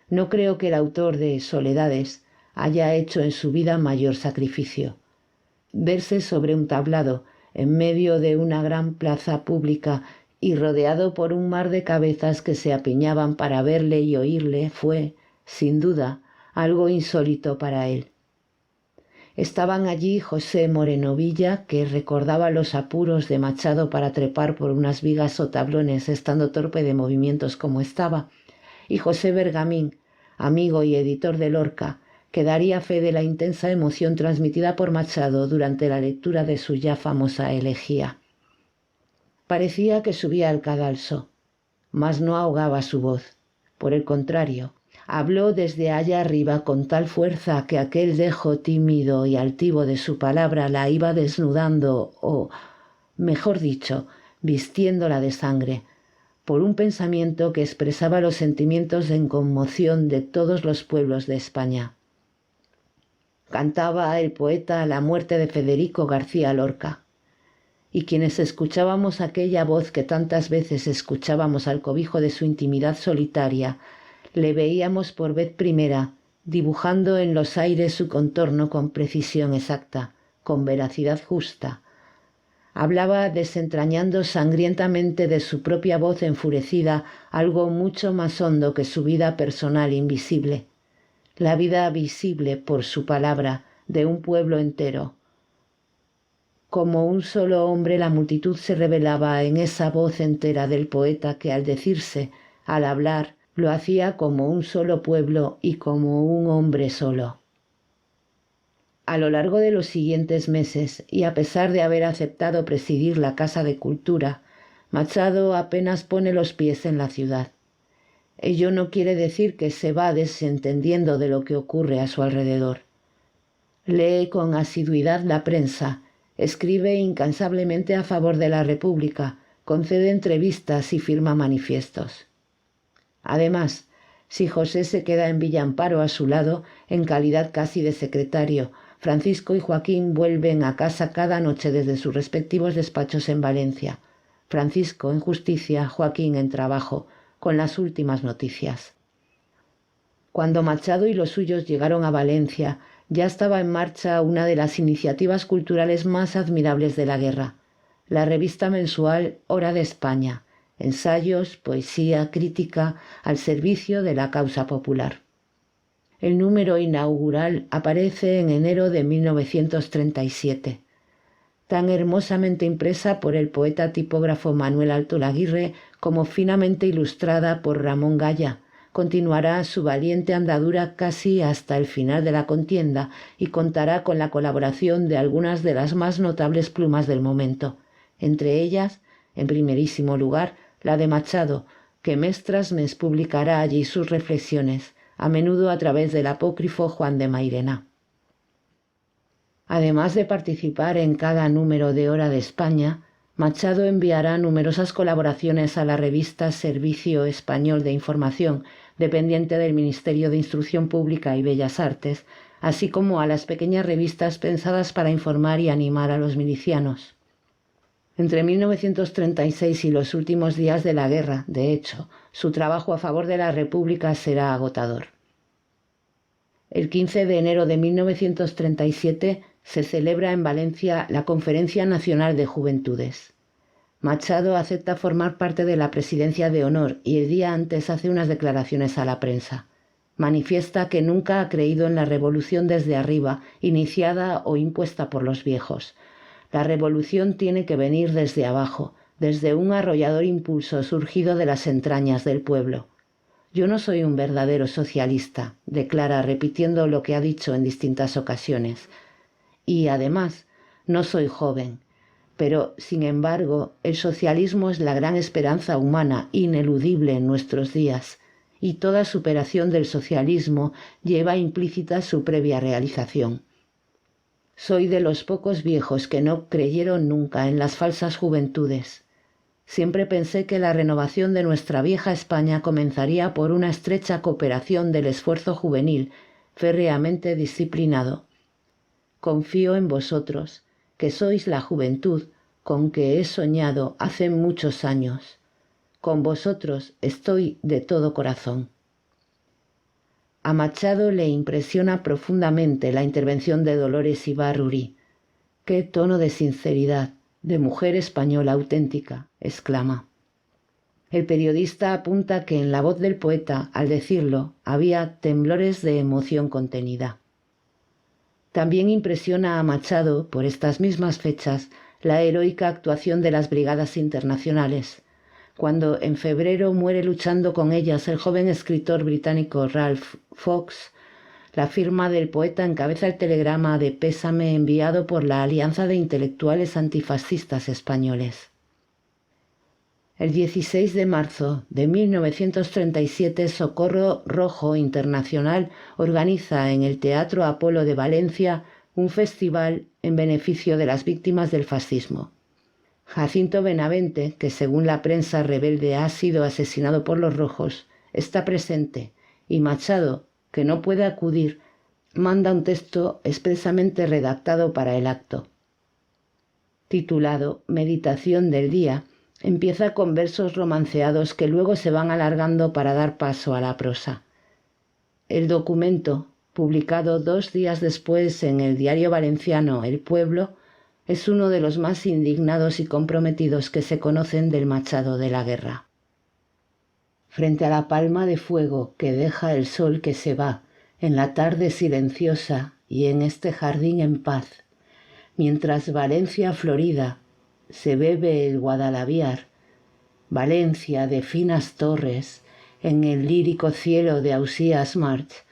No creo que el autor de Soledades haya hecho en su vida mayor sacrificio. Verse sobre un tablado, en medio de una gran plaza pública y rodeado por un mar de cabezas que se apiñaban para verle y oírle, fue, sin duda, algo insólito para él. Estaban allí José Moreno Villa, que recordaba los apuros de Machado para trepar por unas vigas o tablones estando torpe de movimientos como estaba, y José Bergamín, amigo y editor de Lorca, que daría fe de la intensa emoción transmitida por Machado durante la lectura de su ya famosa elegía. Parecía que subía al cadalso, mas no ahogaba su voz. Por el contrario, habló desde allá arriba con tal fuerza que aquel dejo tímido y altivo de su palabra la iba desnudando o, mejor dicho, vistiéndola de sangre, por un pensamiento que expresaba los sentimientos en conmoción de todos los pueblos de España. Cantaba el poeta la muerte de Federico García Lorca, y quienes escuchábamos aquella voz que tantas veces escuchábamos al cobijo de su intimidad solitaria, le veíamos por vez primera, dibujando en los aires su contorno con precisión exacta, con veracidad justa. Hablaba desentrañando sangrientamente de su propia voz enfurecida algo mucho más hondo que su vida personal invisible, la vida visible por su palabra de un pueblo entero. Como un solo hombre la multitud se revelaba en esa voz entera del poeta que al decirse, al hablar, lo hacía como un solo pueblo y como un hombre solo. A lo largo de los siguientes meses, y a pesar de haber aceptado presidir la Casa de Cultura, Machado apenas pone los pies en la ciudad. Ello no quiere decir que se va desentendiendo de lo que ocurre a su alrededor. Lee con asiduidad la prensa, escribe incansablemente a favor de la República, concede entrevistas y firma manifiestos. Además, si José se queda en Villamparo a su lado, en calidad casi de secretario, Francisco y Joaquín vuelven a casa cada noche desde sus respectivos despachos en Valencia. Francisco en justicia, Joaquín en trabajo, con las últimas noticias. Cuando Machado y los suyos llegaron a Valencia, ya estaba en marcha una de las iniciativas culturales más admirables de la guerra, la revista mensual Hora de España, ensayos, poesía, crítica, al servicio de la causa popular. El número inaugural aparece en enero de 1937. Tan hermosamente impresa por el poeta tipógrafo Manuel Altolaguirre como finamente ilustrada por Ramón Gaya, continuará su valiente andadura casi hasta el final de la contienda y contará con la colaboración de algunas de las más notables plumas del momento, entre ellas, en primerísimo lugar, la de Machado, que mes tras mes publicará allí sus reflexiones, a menudo a través del apócrifo Juan de Mairena. Además de participar en cada número de Hora de España, Machado enviará numerosas colaboraciones a la revista Servicio Español de Información, dependiente del Ministerio de Instrucción Pública y Bellas Artes, así como a las pequeñas revistas pensadas para informar y animar a los milicianos. Entre 1936 y los últimos días de la guerra, de hecho, su trabajo a favor de la República será agotador. El 15 de enero de 1937 se celebra en Valencia la Conferencia Nacional de Juventudes. Machado acepta formar parte de la presidencia de honor y el día antes hace unas declaraciones a la prensa. Manifiesta que nunca ha creído en la revolución desde arriba, iniciada o impuesta por los viejos. La revolución tiene que venir desde abajo, desde un arrollador impulso surgido de las entrañas del pueblo. Yo no soy un verdadero socialista, declara repitiendo lo que ha dicho en distintas ocasiones. Y además, no soy joven. Pero, sin embargo, el socialismo es la gran esperanza humana, ineludible en nuestros días, y toda superación del socialismo lleva implícita su previa realización. Soy de los pocos viejos que no creyeron nunca en las falsas juventudes. Siempre pensé que la renovación de nuestra vieja España comenzaría por una estrecha cooperación del esfuerzo juvenil, férreamente disciplinado. Confío en vosotros, que sois la juventud con que he soñado hace muchos años. Con vosotros estoy de todo corazón. A Machado le impresiona profundamente la intervención de Dolores Ibárruri. ¡Qué tono de sinceridad, de mujer española auténtica!, exclama. El periodista apunta que en la voz del poeta, al decirlo, había temblores de emoción contenida. También impresiona a Machado, por estas mismas fechas, la heroica actuación de las brigadas internacionales. Cuando en febrero muere luchando con ellas el joven escritor británico Ralph Fox, la firma del poeta encabeza el telegrama de pésame enviado por la Alianza de Intelectuales Antifascistas Españoles. El 16 de marzo de 1937, Socorro Rojo Internacional organiza en el Teatro Apolo de Valencia un festival en beneficio de las víctimas del fascismo. Jacinto Benavente, que según la prensa rebelde ha sido asesinado por los rojos, está presente, y Machado, que no puede acudir, manda un texto expresamente redactado para el acto. Titulado Meditación del Día, empieza con versos romanceados que luego se van alargando para dar paso a la prosa. El documento, publicado 2 días después en el diario valenciano El Pueblo, es uno de los más indignados y comprometidos que se conocen del Machado de la guerra. Frente a la palma de fuego que deja el sol que se va, en la tarde silenciosa y en este jardín en paz, mientras Valencia florida se bebe el Guadalaviar, Valencia de finas torres, en el lírico cielo de Ausías March,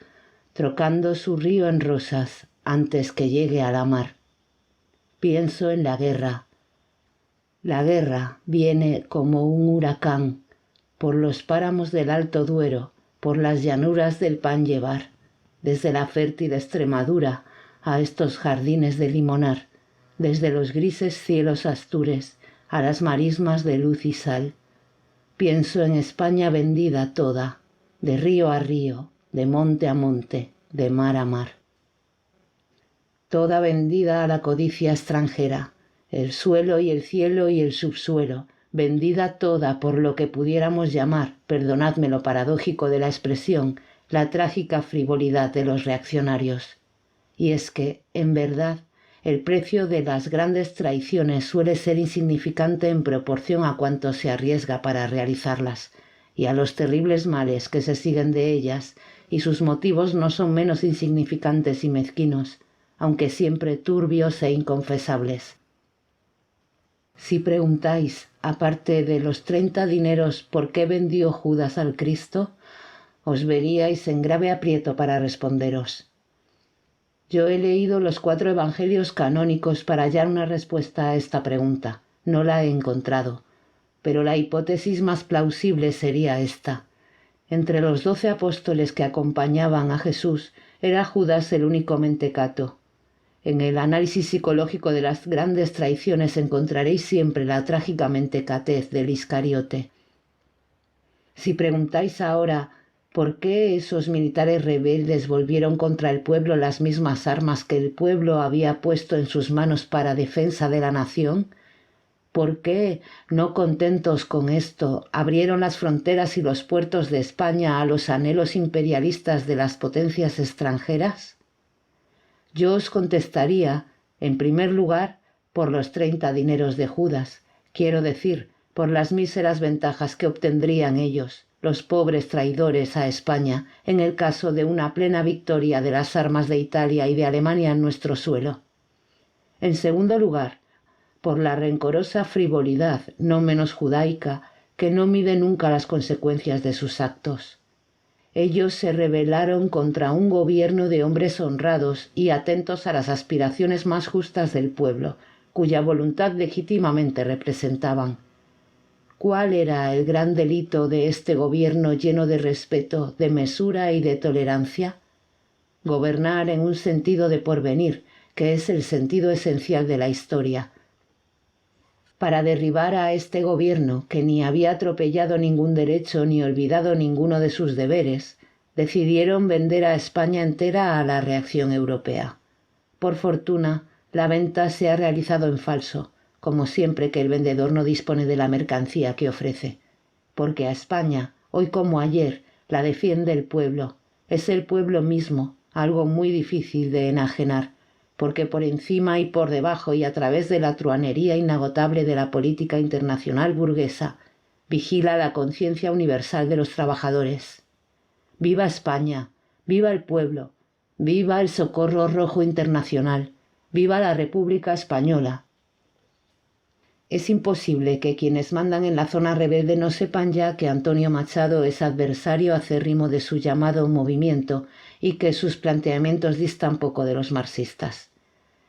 trocando su río en rosas antes que llegue a la mar. Pienso en la guerra. La guerra viene como un huracán, por los páramos del Alto Duero, por las llanuras del Pan Llevar, desde la fértil Extremadura a estos jardines de limonar, desde los grises cielos astures a las marismas de luz y sal. Pienso en España vendida toda, de río a río, de monte a monte, de mar a mar. Toda vendida a la codicia extranjera, el suelo y el cielo y el subsuelo, vendida toda por lo que pudiéramos llamar, perdonadme lo paradójico de la expresión, la trágica frivolidad de los reaccionarios. Y es que, en verdad, el precio de las grandes traiciones suele ser insignificante en proporción a cuánto se arriesga para realizarlas, y a los terribles males que se siguen de ellas, y sus motivos no son menos insignificantes y mezquinos, aunque siempre turbios e inconfesables. Si preguntáis, aparte de los 30 dineros, ¿por qué vendió Judas al Cristo?, os veríais en grave aprieto para responderos. Yo he leído los 4 evangelios canónicos para hallar una respuesta a esta pregunta. No la he encontrado, pero la hipótesis más plausible sería esta. Entre los 12 apóstoles que acompañaban a Jesús, era Judas el único mentecato. En el análisis psicológico de las grandes traiciones encontraréis siempre la trágica mentecatez del Iscariote. Si preguntáis ahora ¿por qué esos militares rebeldes volvieron contra el pueblo las mismas armas que el pueblo había puesto en sus manos para defensa de la nación? ¿Por qué, no contentos con esto, abrieron las fronteras y los puertos de España a los anhelos imperialistas de las potencias extranjeras? Yo os contestaría En primer lugar, por los 30 dineros de Judas, quiero decir, por las míseras ventajas que obtendrían ellos, los pobres traidores a España, en el caso de una plena victoria de las armas de Italia y de Alemania en nuestro suelo. En segundo lugar, por la rencorosa frivolidad, no menos judaica, que no mide nunca las consecuencias de sus actos. Ellos se rebelaron contra un gobierno de hombres honrados y atentos a las aspiraciones más justas del pueblo, cuya voluntad legítimamente representaban. ¿Cuál era el gran delito de este gobierno lleno de respeto, de mesura y de tolerancia? Gobernar en un sentido de porvenir, que es el sentido esencial de la historia. Para derribar a este gobierno, que ni había atropellado ningún derecho ni olvidado ninguno de sus deberes, decidieron vender a España entera a la reacción europea. Por fortuna, la venta se ha realizado en falso, como siempre que el vendedor no dispone de la mercancía que ofrece, porque a España, hoy como ayer, la defiende el pueblo. Es el pueblo mismo, algo muy difícil de enajenar, porque por encima y por debajo y a través de la truhanería inagotable de la política internacional burguesa, vigila la conciencia universal de los trabajadores. ¡Viva España! ¡Viva el pueblo! ¡Viva el Socorro Rojo Internacional! ¡Viva la República Española! Es imposible que quienes mandan en la zona rebelde no sepan ya que Antonio Machado es adversario acérrimo de su llamado movimiento y que sus planteamientos distan poco de los marxistas.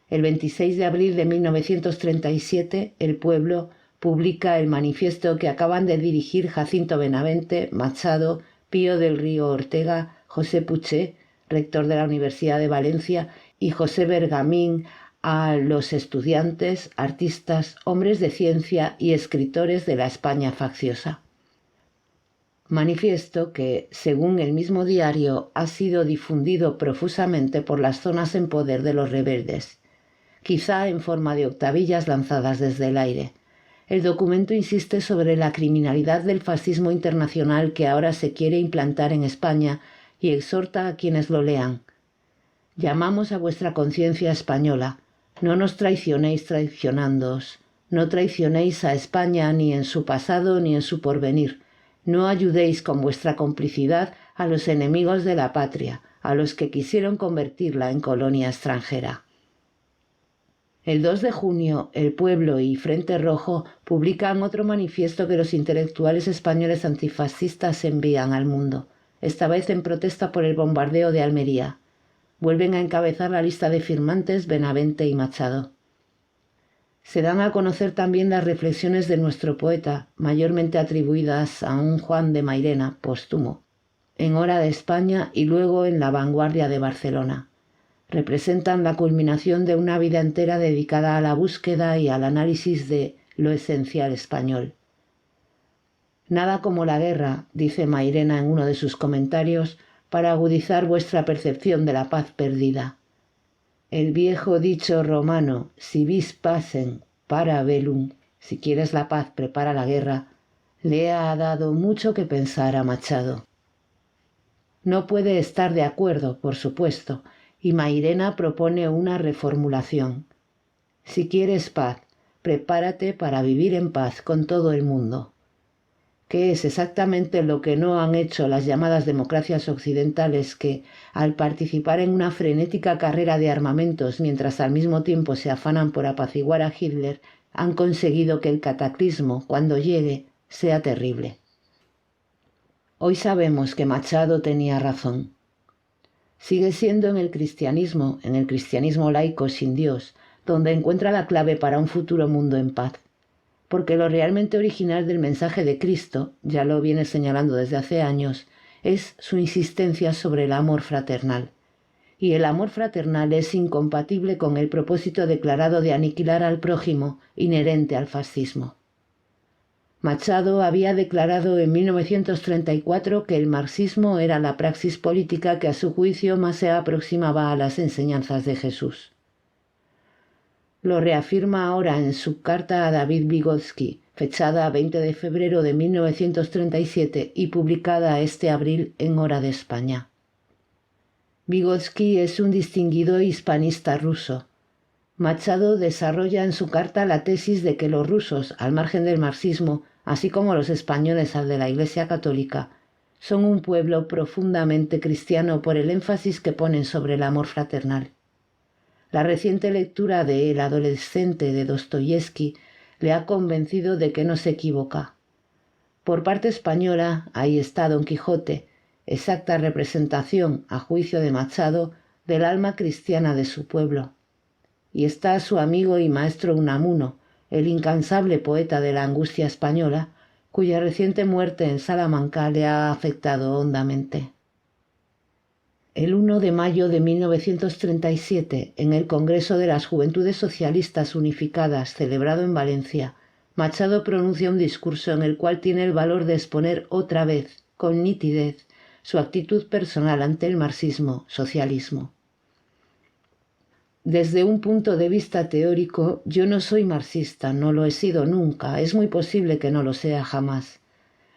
El 26 de abril de 1937, El Pueblo publica el manifiesto que acaban de dirigir Jacinto Benavente, Machado, Pío del Río Ortega, José Puché, rector de la Universidad de Valencia, y José Bergamín a los estudiantes, artistas, hombres de ciencia y escritores de la España facciosa. Manifiesto que, según el mismo diario, ha sido difundido profusamente por las zonas en poder de los rebeldes, quizá en forma de octavillas lanzadas desde el aire. El documento insiste sobre la criminalidad del fascismo internacional que ahora se quiere implantar en España y exhorta a quienes lo lean. Llamamos a vuestra conciencia española. No nos traicionéis traicionándoos. No traicionéis a España ni en su pasado ni en su porvenir. No ayudéis con vuestra complicidad a los enemigos de la patria, a los que quisieron convertirla en colonia extranjera. El 2 de junio, El Pueblo y Frente Rojo publican otro manifiesto que los intelectuales españoles antifascistas envían al mundo, esta vez en protesta por el bombardeo de Almería. Vuelven a encabezar la lista de firmantes Benavente y Machado. Se dan a conocer también las reflexiones de nuestro poeta, mayormente atribuidas a un Juan de Mairena, póstumo, en Hora de España y luego en La Vanguardia de Barcelona. Representan la culminación de una vida entera dedicada a la búsqueda y al análisis de lo esencial español. Nada como la guerra, dice Mairena en uno de sus comentarios, para agudizar vuestra percepción de la paz perdida. El viejo dicho romano, si vis pacem, para bellum, si quieres la paz, prepara la guerra, le ha dado mucho que pensar a Machado. No puede estar de acuerdo, por supuesto, y Mairena propone una reformulación. Si quieres paz, prepárate para vivir en paz con todo el mundo. ¿Qué es exactamente lo que no han hecho las llamadas democracias occidentales que, al participar en una frenética carrera de armamentos mientras al mismo tiempo se afanan por apaciguar a Hitler, han conseguido que el cataclismo, cuando llegue, sea terrible? Hoy sabemos que Machado tenía razón. Sigue siendo en el cristianismo laico sin Dios, donde encuentra la clave para un futuro mundo en paz. Porque lo realmente original del mensaje de Cristo, ya lo viene señalando desde hace años, es su insistencia sobre el amor fraternal. Y el amor fraternal es incompatible con el propósito declarado de aniquilar al prójimo, inherente al fascismo. Machado había declarado en 1934 que el marxismo era la praxis política que a su juicio más se aproximaba a las enseñanzas de Jesús. Lo reafirma ahora en su carta a David Vygotsky, fechada 20 de febrero de 1937 y publicada este abril en Hora de España. Vygotsky es un distinguido hispanista ruso. Machado desarrolla en su carta la tesis de que los rusos, al margen del marxismo, así como los españoles al de la Iglesia Católica, son un pueblo profundamente cristiano por el énfasis que ponen sobre el amor fraternal. La reciente lectura de El adolescente de Dostoyevski le ha convencido de que no se equivoca. Por parte española, ahí está Don Quijote, exacta representación, a juicio de Machado, del alma cristiana de su pueblo. Y está su amigo y maestro Unamuno, el incansable poeta de la angustia española, cuya reciente muerte en Salamanca le ha afectado hondamente. El 1 de mayo de 1937, en el Congreso de las Juventudes Socialistas Unificadas, celebrado en Valencia, Machado pronuncia un discurso en el cual tiene el valor de exponer otra vez, con nitidez, su actitud personal ante el marxismo-socialismo. Desde un punto de vista teórico, yo no soy marxista, no lo he sido nunca, es muy posible que no lo sea jamás.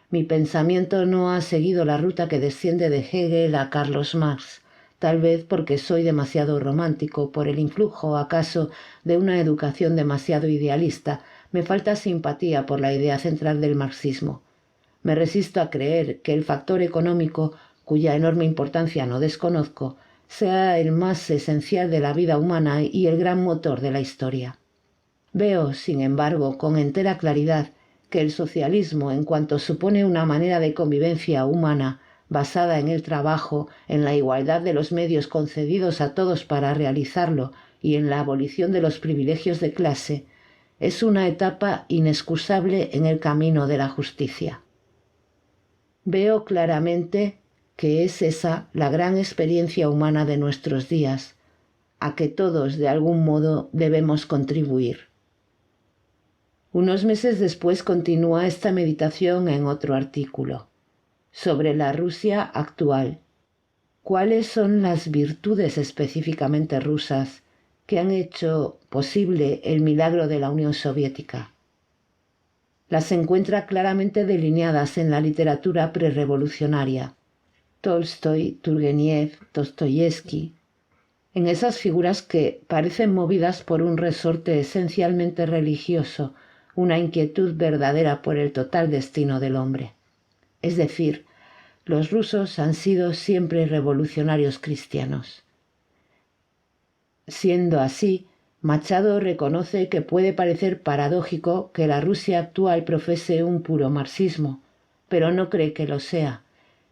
Mi pensamiento no ha seguido la ruta que desciende de Hegel a Carlos Marx, tal vez porque soy demasiado romántico, por el influjo, acaso, de una educación demasiado idealista. Me falta simpatía por la idea central del marxismo. Me resisto a creer que el factor económico, cuya enorme importancia no desconozco, sea el más esencial de la vida humana y el gran motor de la historia. Veo, sin embargo, con entera claridad, que el socialismo, en cuanto supone una manera de convivencia humana basada en el trabajo, en la igualdad de los medios concedidos a todos para realizarlo y en la abolición de los privilegios de clase, es una etapa inexcusable en el camino de la justicia. Veo claramente que es esa la gran experiencia humana de nuestros días, a que todos de algún modo debemos contribuir. Unos meses después continúa esta meditación en otro artículo, sobre la Rusia actual. ¿Cuáles son las virtudes específicamente rusas que han hecho posible el milagro de la Unión Soviética? Las encuentra claramente delineadas en la literatura prerrevolucionaria. Tolstoy, Turgeniev, Dostoyevski, en esas figuras que parecen movidas por un resorte esencialmente religioso, una inquietud verdadera por el total destino del hombre. Es decir, los rusos han sido siempre revolucionarios cristianos. Siendo así, Machado reconoce que puede parecer paradójico que la Rusia actual profese un puro marxismo, pero no cree que lo sea.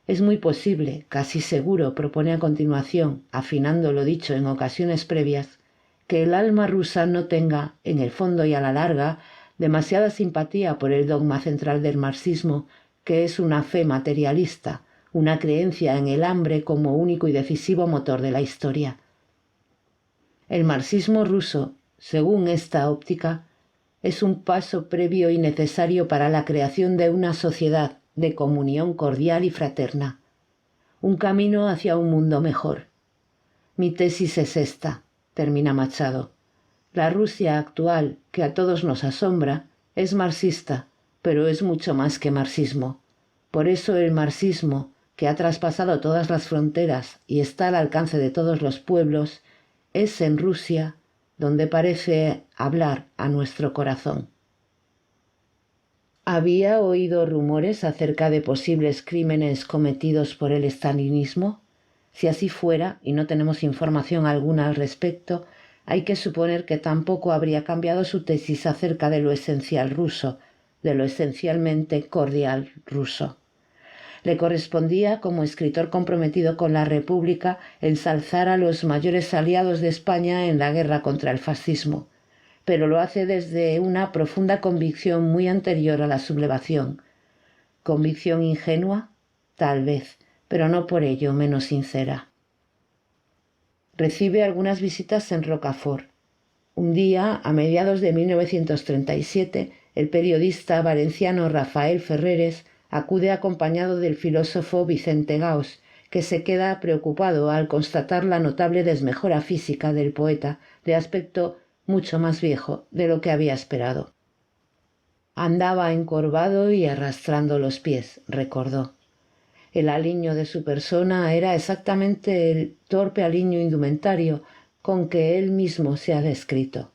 Es muy posible, casi seguro, propone a continuación, afinando lo dicho en ocasiones previas, que el alma rusa no tenga, en el fondo y a la larga, demasiada simpatía por el dogma central del marxismo, que es una fe materialista, una creencia en el hambre como único y decisivo motor de la historia. El marxismo ruso, según esta óptica, es un paso previo y necesario para la creación de una sociedad de comunión cordial y fraterna, un camino hacia un mundo mejor. Mi tesis es esta, termina Machado. La Rusia actual, que a todos nos asombra, es marxista, pero es mucho más que marxismo. Por eso el marxismo, que ha traspasado todas las fronteras y está al alcance de todos los pueblos, es en Rusia donde parece hablar a nuestro corazón. ¿Había oído rumores acerca de posibles crímenes cometidos por el estalinismo? Si así fuera, y no tenemos información alguna al respecto, hay que suponer que tampoco habría cambiado su tesis acerca de lo esencial ruso, de lo esencialmente cordial ruso. Le correspondía, como escritor comprometido con la República, ensalzar a los mayores aliados de España en la guerra contra el fascismo, pero lo hace desde una profunda convicción muy anterior a la sublevación. ¿Convicción ingenua? Tal vez, pero no por ello menos sincera. Recibe algunas visitas en Rocafort. Un día, a mediados de 1937, el periodista valenciano Rafael Ferreres acude acompañado del filósofo Vicente Gauss, que se queda preocupado al constatar la notable desmejora física del poeta, de aspecto mucho más viejo de lo que había esperado. Andaba encorvado y arrastrando los pies, recordó. El aliño de su persona era exactamente el torpe aliño indumentario con que él mismo se ha descrito.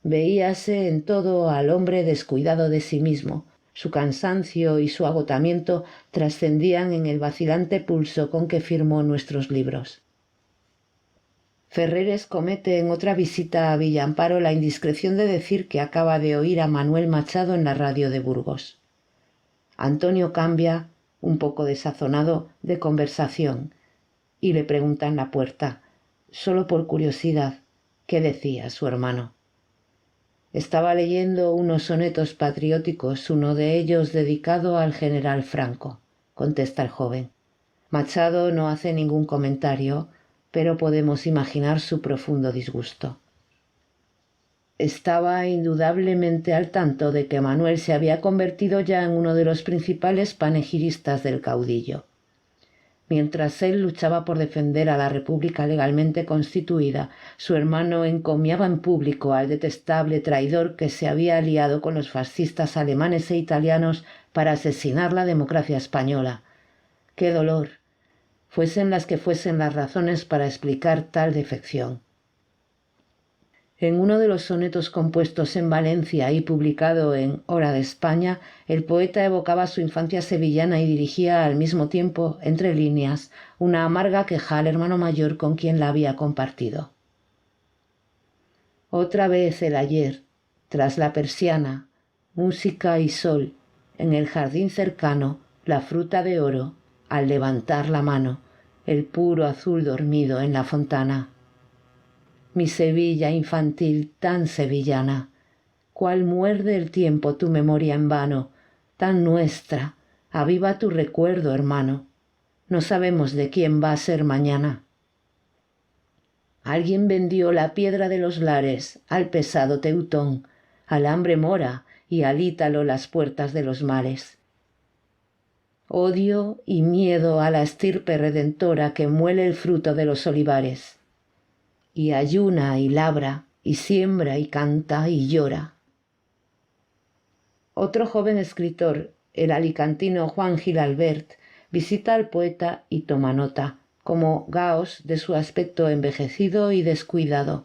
Veíase en todo al hombre descuidado de sí mismo. Su cansancio y su agotamiento trascendían en el vacilante pulso con que firmó nuestros libros. Ferreres comete en otra visita a Villamparo la indiscreción de decir que acaba de oír a Manuel Machado en la radio de Burgos. Antonio cambia, un poco desazonado, de conversación y le pregunta en la puerta, solo por curiosidad, qué decía su hermano. Estaba leyendo unos sonetos patrióticos, uno de ellos dedicado al general Franco, contesta el joven. Machado no hace ningún comentario, pero podemos imaginar su profundo disgusto. Estaba indudablemente al tanto de que Manuel se había convertido ya en uno de los principales panegiristas del caudillo. Mientras él luchaba por defender a la República legalmente constituida, su hermano encomiaba en público al detestable traidor que se había aliado con los fascistas alemanes e italianos para asesinar la democracia española. ¡Qué dolor! Fuesen las que fuesen las razones para explicar tal defección. En uno de los sonetos compuestos en Valencia y publicado en Hora de España, el poeta evocaba su infancia sevillana y dirigía al mismo tiempo, entre líneas, una amarga queja al hermano mayor con quien la había compartido. Otra vez el ayer, tras la persiana, música y sol, en el jardín cercano, la fruta de oro, al levantar la mano, el puro azul dormido en la fontana. Mi Sevilla infantil tan sevillana, cual muerde el tiempo tu memoria en vano, tan nuestra, aviva tu recuerdo, hermano. No sabemos de quién va a ser mañana. Alguien vendió la piedra de los lares al pesado teutón, al hambre mora y al ítalo las puertas de los mares. Odio y miedo a la estirpe redentora que muele el fruto de los olivares. Y ayuna y labra, y siembra y canta y llora. Otro joven escritor, el alicantino Juan Gil Albert, visita al poeta y toma nota, como Gaos, de su aspecto envejecido y descuidado.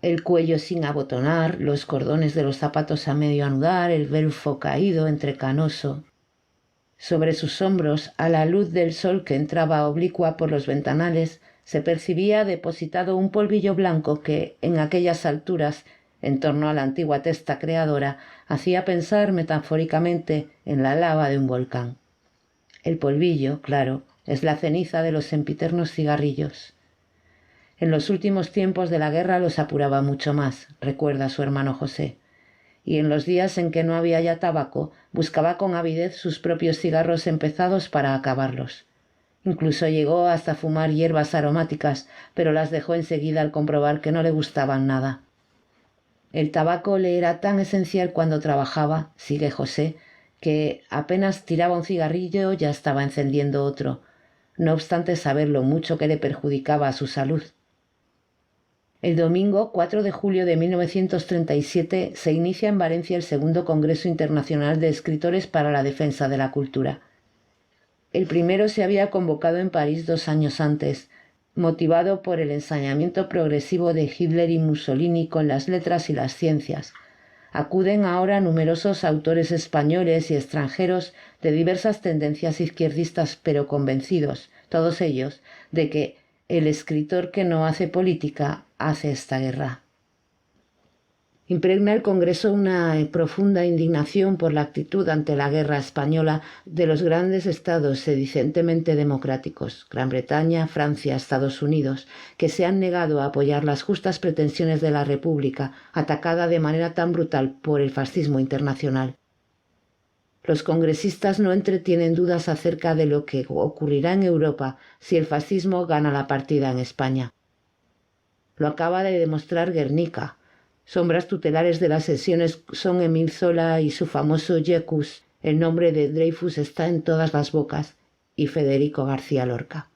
El cuello sin abotonar, los cordones de los zapatos a medio anudar, el belfo caído, entrecanoso. Sobre sus hombros, a la luz del sol que entraba oblicua por los ventanales, se percibía depositado un polvillo blanco que, en aquellas alturas, en torno a la antigua testa creadora, hacía pensar metafóricamente en la lava de un volcán. El polvillo, claro, es la ceniza de los sempiternos cigarrillos. En los últimos tiempos de la guerra los apuraba mucho más, recuerda su hermano José, y en los días en que no había ya tabaco, buscaba con avidez sus propios cigarros empezados para acabarlos. Incluso llegó hasta fumar hierbas aromáticas, pero las dejó enseguida al comprobar que no le gustaban nada. El tabaco le era tan esencial cuando trabajaba, sigue José, que apenas tiraba un cigarrillo ya estaba encendiendo otro, no obstante saber lo mucho que le perjudicaba a su salud. El domingo 4 de julio de 1937 se inicia en Valencia el segundo Congreso Internacional de Escritores para la Defensa de la Cultura. El primero se había convocado en París 2 años antes, motivado por el ensañamiento progresivo de Hitler y Mussolini con las letras y las ciencias. Acuden ahora numerosos autores españoles y extranjeros de diversas tendencias izquierdistas, pero convencidos, todos ellos, de que el escritor que no hace política hace esta guerra. Impregna el Congreso una profunda indignación por la actitud ante la guerra española de los grandes estados sedicentemente democráticos, Gran Bretaña, Francia, Estados Unidos, que se han negado a apoyar las justas pretensiones de la República, atacada de manera tan brutal por el fascismo internacional. Los congresistas no entretienen dudas acerca de lo que ocurrirá en Europa si el fascismo gana la partida en España. Lo acaba de demostrar Guernica. Sombras tutelares de las sesiones son Émile Zola y su famoso Jekus. El nombre de Dreyfus está en todas las bocas, y Federico García Lorca.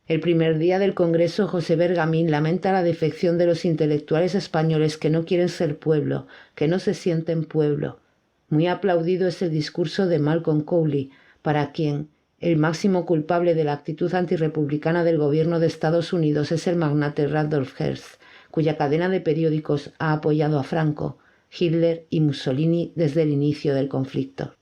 El primer día del Congreso, José Bergamín lamenta la defección de los intelectuales españoles que no quieren ser pueblo, que no se sienten pueblo. Muy aplaudido es el discurso de Malcolm Cowley, para quien el máximo culpable de la actitud antirrepublicana del gobierno de Estados Unidos es el magnate Randolph Hearst, cuya cadena de periódicos ha apoyado a Franco, Hitler y Mussolini desde el inicio del conflicto.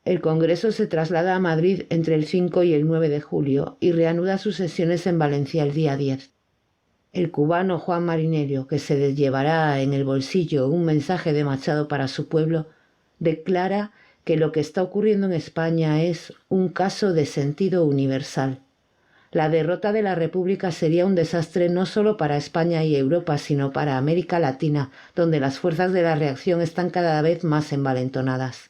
El Congreso se traslada a Madrid entre el 5 y el 9 de julio y reanuda sus sesiones en Valencia el día 10. El cubano Juan Marinello, que se llevará en el bolsillo un mensaje de Machado para su pueblo, declara que lo que está ocurriendo en España es un caso de sentido universal. La derrota de la República sería un desastre no solo para España y Europa, sino para América Latina, donde las fuerzas de la reacción están cada vez más envalentonadas.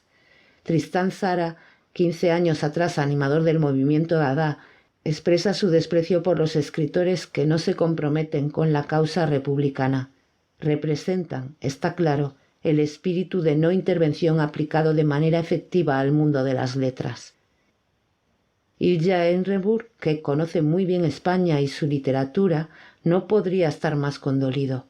Tristán Tzara, 15 años atrás animador del movimiento Dada, expresa su desprecio por los escritores que no se comprometen con la causa republicana. Representan, está claro, el espíritu de no intervención aplicado de manera efectiva al mundo de las letras. Ilja Ehrenburg, que conoce muy bien España y su literatura, no podría estar más condolido.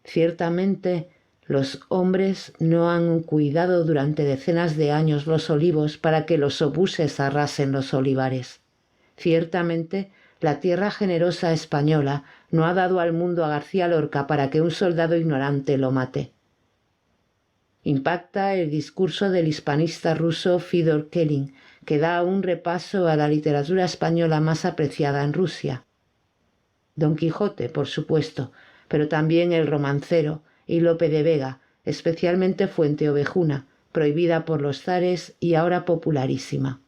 Ciertamente, los hombres no han cuidado durante decenas de años los olivos para que los obuses arrasen los olivares. Ciertamente, la tierra generosa española no ha dado al mundo a García Lorca para que un soldado ignorante lo mate. Impacta el discurso del hispanista ruso Fyodor Kelin, que da un repaso a la literatura española más apreciada en Rusia. Don Quijote, por supuesto, pero también El Romancero y Lope de Vega, especialmente Fuente Ovejuna, prohibida por los zares y ahora popularísima.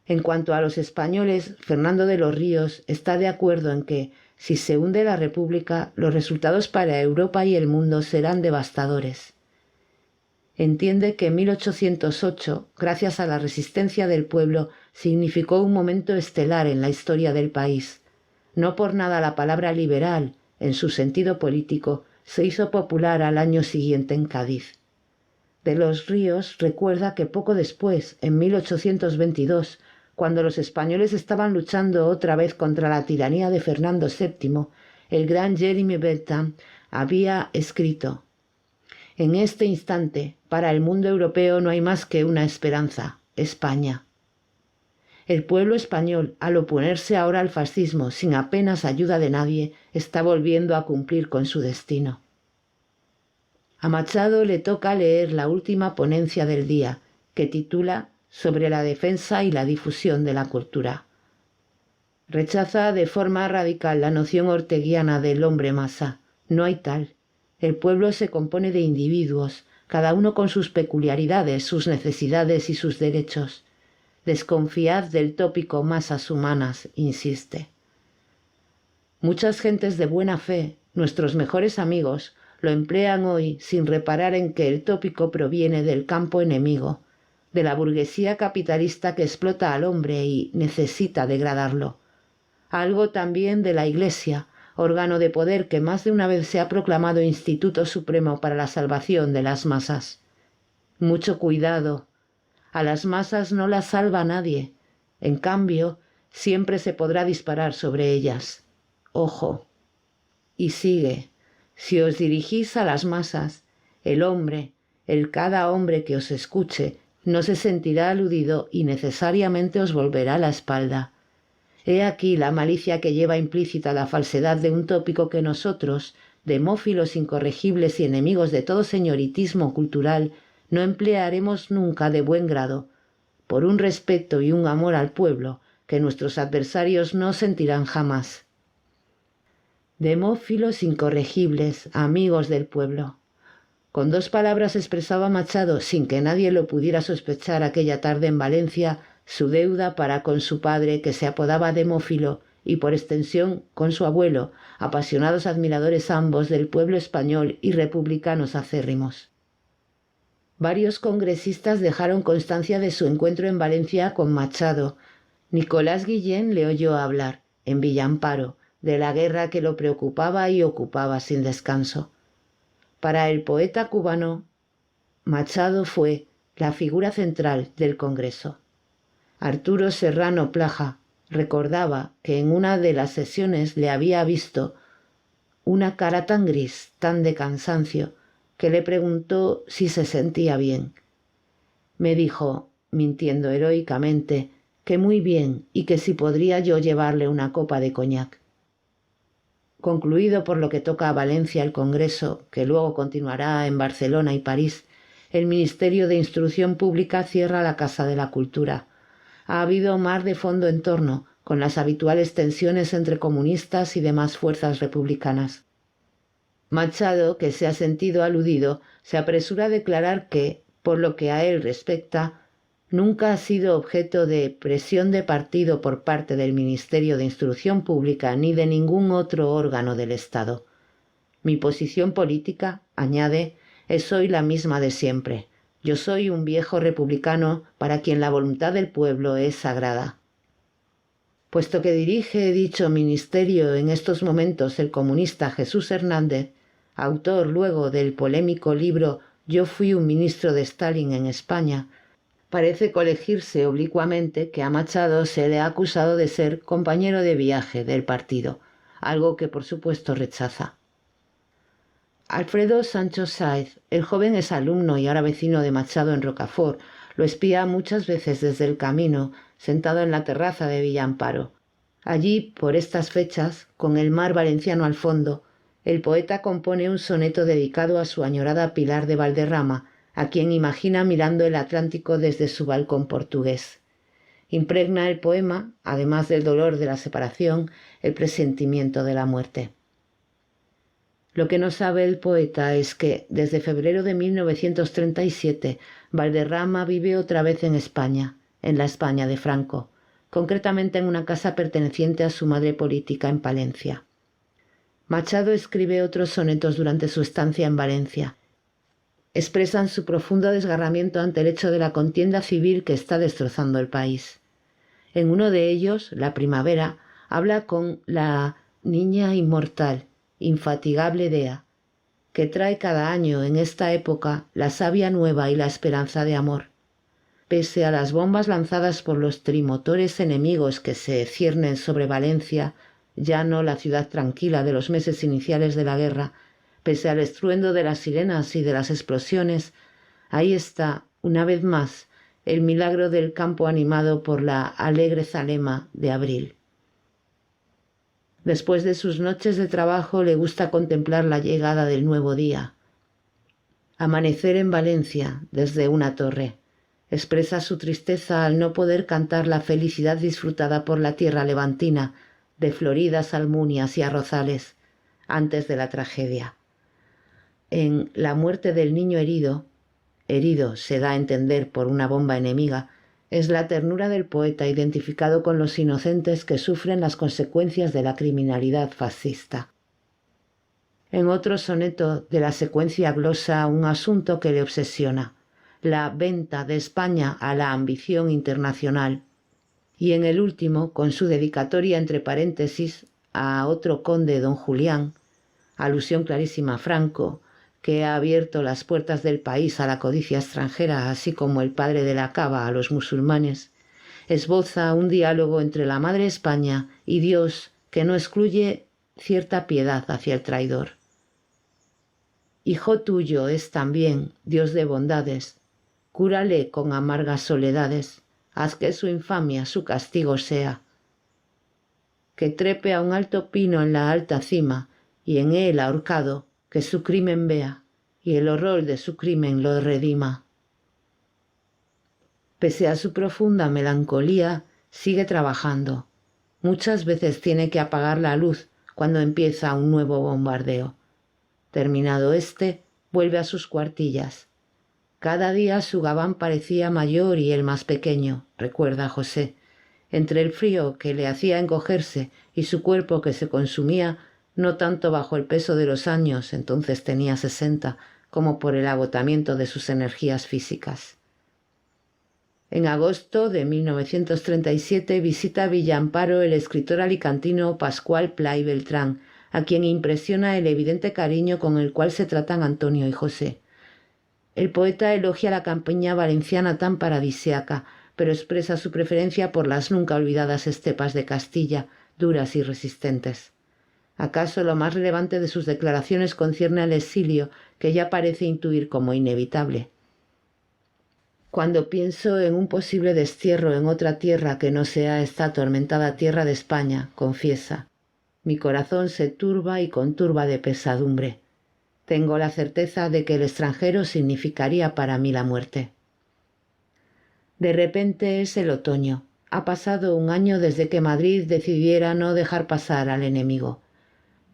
En cuanto a los españoles, Fernando de los Ríos está de acuerdo en que, si se hunde la República, los resultados para Europa y el mundo serán devastadores. Entiende que 1808, gracias a la resistencia del pueblo, significó un momento estelar en la historia del país. No por nada la palabra liberal, en su sentido político, se hizo popular al año siguiente en Cádiz. De los Ríos recuerda que poco después, en 1822, cuando los españoles estaban luchando otra vez contra la tiranía de Fernando VII, el gran Jeremy Bentham había escrito: «En este instante, para el mundo europeo no hay más que una esperanza, España». El pueblo español, al oponerse ahora al fascismo sin apenas ayuda de nadie, está volviendo a cumplir con su destino. A Machado le toca leer la última ponencia del día, que titula «Sobre la defensa y la difusión de la cultura». Rechaza de forma radical la noción orteguiana del hombre masa. No hay tal. El pueblo se compone de individuos, cada uno con sus peculiaridades, sus necesidades y sus derechos. Desconfiad del tópico masas humanas, insiste. Muchas gentes de buena fe, nuestros mejores amigos, lo emplean hoy sin reparar en que el tópico proviene del campo enemigo, de la burguesía capitalista que explota al hombre y necesita degradarlo. Algo también de la Iglesia, órgano de poder que más de una vez se ha proclamado Instituto Supremo para la salvación de las masas. Mucho cuidado. A las masas no las salva nadie. En cambio, siempre se podrá disparar sobre ellas. Ojo. Y sigue. Si os dirigís a las masas, el hombre, el cada hombre que os escuche, no se sentirá aludido y necesariamente os volverá la espalda. He aquí la malicia que lleva implícita la falsedad de un tópico que nosotros, demófilos incorregibles y enemigos de todo señoritismo cultural, no emplearemos nunca de buen grado, por un respeto y un amor al pueblo que nuestros adversarios no sentirán jamás. Demófilos incorregibles, amigos del pueblo. Con dos palabras expresaba Machado, sin que nadie lo pudiera sospechar aquella tarde en Valencia, su deuda para con su padre, que se apodaba Demófilo, y por extensión con su abuelo, apasionados admiradores ambos del pueblo español y republicanos acérrimos. Varios congresistas dejaron constancia de su encuentro en Valencia con Machado. Nicolás Guillén le oyó hablar, en Villamparo, de la guerra que lo preocupaba y ocupaba sin descanso. Para el poeta cubano, Machado fue la figura central del Congreso. Arturo Serrano Plaja recordaba que en una de las sesiones le había visto una cara tan gris, tan de cansancio, que le preguntó si se sentía bien. Me dijo: mintiendo heroicamente, que muy bien y que si podría yo llevarle una copa de coñac. Concluido por lo que toca a Valencia el Congreso, que luego continuará en Barcelona y París, el Ministerio de Instrucción Pública cierra la Casa de la Cultura. Ha habido mar de fondo en torno, con las habituales tensiones entre comunistas y demás fuerzas republicanas. Machado, que se ha sentido aludido, se apresura a declarar que, por lo que a él respecta, nunca ha sido objeto de presión de partido por parte del Ministerio de Instrucción Pública ni de ningún otro órgano del Estado. Mi posición política, añade, es hoy la misma de siempre. Yo soy un viejo republicano para quien la voluntad del pueblo es sagrada. Puesto que dirige dicho ministerio en estos momentos el comunista Jesús Hernández, autor luego del polémico libro Yo fui un ministro de Stalin en España, parece colegirse oblicuamente que a Machado se le ha acusado de ser compañero de viaje del partido, algo que por supuesto rechaza. Alfredo Sancho Sáez, el joven exalumno y ahora vecino de Machado en Rocafort, lo espía muchas veces desde el camino, sentado en la terraza de Villa Amparo. Allí, por estas fechas, con el mar valenciano al fondo, el poeta compone un soneto dedicado a su añorada Pilar de Valderrama, a quien imagina mirando el Atlántico desde su balcón portugués. Impregna el poema, además del dolor de la separación, el presentimiento de la muerte. Lo que no sabe el poeta es que, desde febrero de 1937, Valderrama vive otra vez en España, en la España de Franco, concretamente en una casa perteneciente a su madre política en Palencia. Machado escribe otros sonetos durante su estancia en Valencia. Expresan su profundo desgarramiento ante el hecho de la contienda civil que está destrozando el país. En uno de ellos, La primavera, habla con la niña inmortal, infatigable Dea, que trae cada año en esta época la savia nueva y la esperanza de amor. Pese a las bombas lanzadas por los trimotores enemigos que se ciernen sobre Valencia, ya no la ciudad tranquila de los meses iniciales de la guerra, pese al estruendo de las sirenas y de las explosiones, ahí está, una vez más, el milagro del campo animado por la alegre zalema de abril. Después de sus noches de trabajo le gusta contemplar la llegada del nuevo día. Amanecer en Valencia, desde una torre. Expresa su tristeza al no poder cantar la felicidad disfrutada por la tierra levantina, de floridas almunias y arrozales, antes de la tragedia. En La muerte del niño herido, herido se da a entender por una bomba enemiga, es la ternura del poeta identificado con los inocentes que sufren las consecuencias de la criminalidad fascista. En otro soneto de la secuencia glosa un asunto que le obsesiona, la venta de España a la ambición internacional, y en el último, con su dedicatoria entre paréntesis a otro conde, don Julián, alusión clarísima a Franco, que ha abierto las puertas del país a la codicia extranjera, así como el padre de la cava a los musulmanes, esboza un diálogo entre la Madre España y Dios que no excluye cierta piedad hacia el traidor. Hijo tuyo es también, Dios de bondades, cúrale con amargas soledades, haz que su infamia su castigo sea. Que trepe a un alto pino en la alta cima, y en él ahorcado, que su crimen vea, y el horror de su crimen lo redima. Pese a su profunda melancolía, sigue trabajando. Muchas veces tiene que apagar la luz cuando empieza un nuevo bombardeo. Terminado este, vuelve a sus cuartillas. Cada día su gabán parecía mayor y él más pequeño, recuerda José. Entre el frío que le hacía encogerse y su cuerpo que se consumía, no tanto bajo el peso de los años, entonces tenía 60, como por el agotamiento de sus energías físicas. En agosto de 1937 visita Villa Amparo el escritor alicantino Pascual Pla y Beltrán, a quien impresiona el evidente cariño con el cual se tratan Antonio y José. El poeta elogia la campiña valenciana tan paradisíaca, pero expresa su preferencia por las nunca olvidadas estepas de Castilla, duras y resistentes. ¿Acaso lo más relevante de sus declaraciones concierne al exilio, que ya parece intuir como inevitable? Cuando pienso en un posible destierro en otra tierra que no sea esta atormentada tierra de España, confiesa, mi corazón se turba y conturba de pesadumbre. Tengo la certeza de que el extranjero significaría para mí la muerte. De repente es el otoño. Ha pasado un año desde que Madrid decidiera no dejar pasar al enemigo.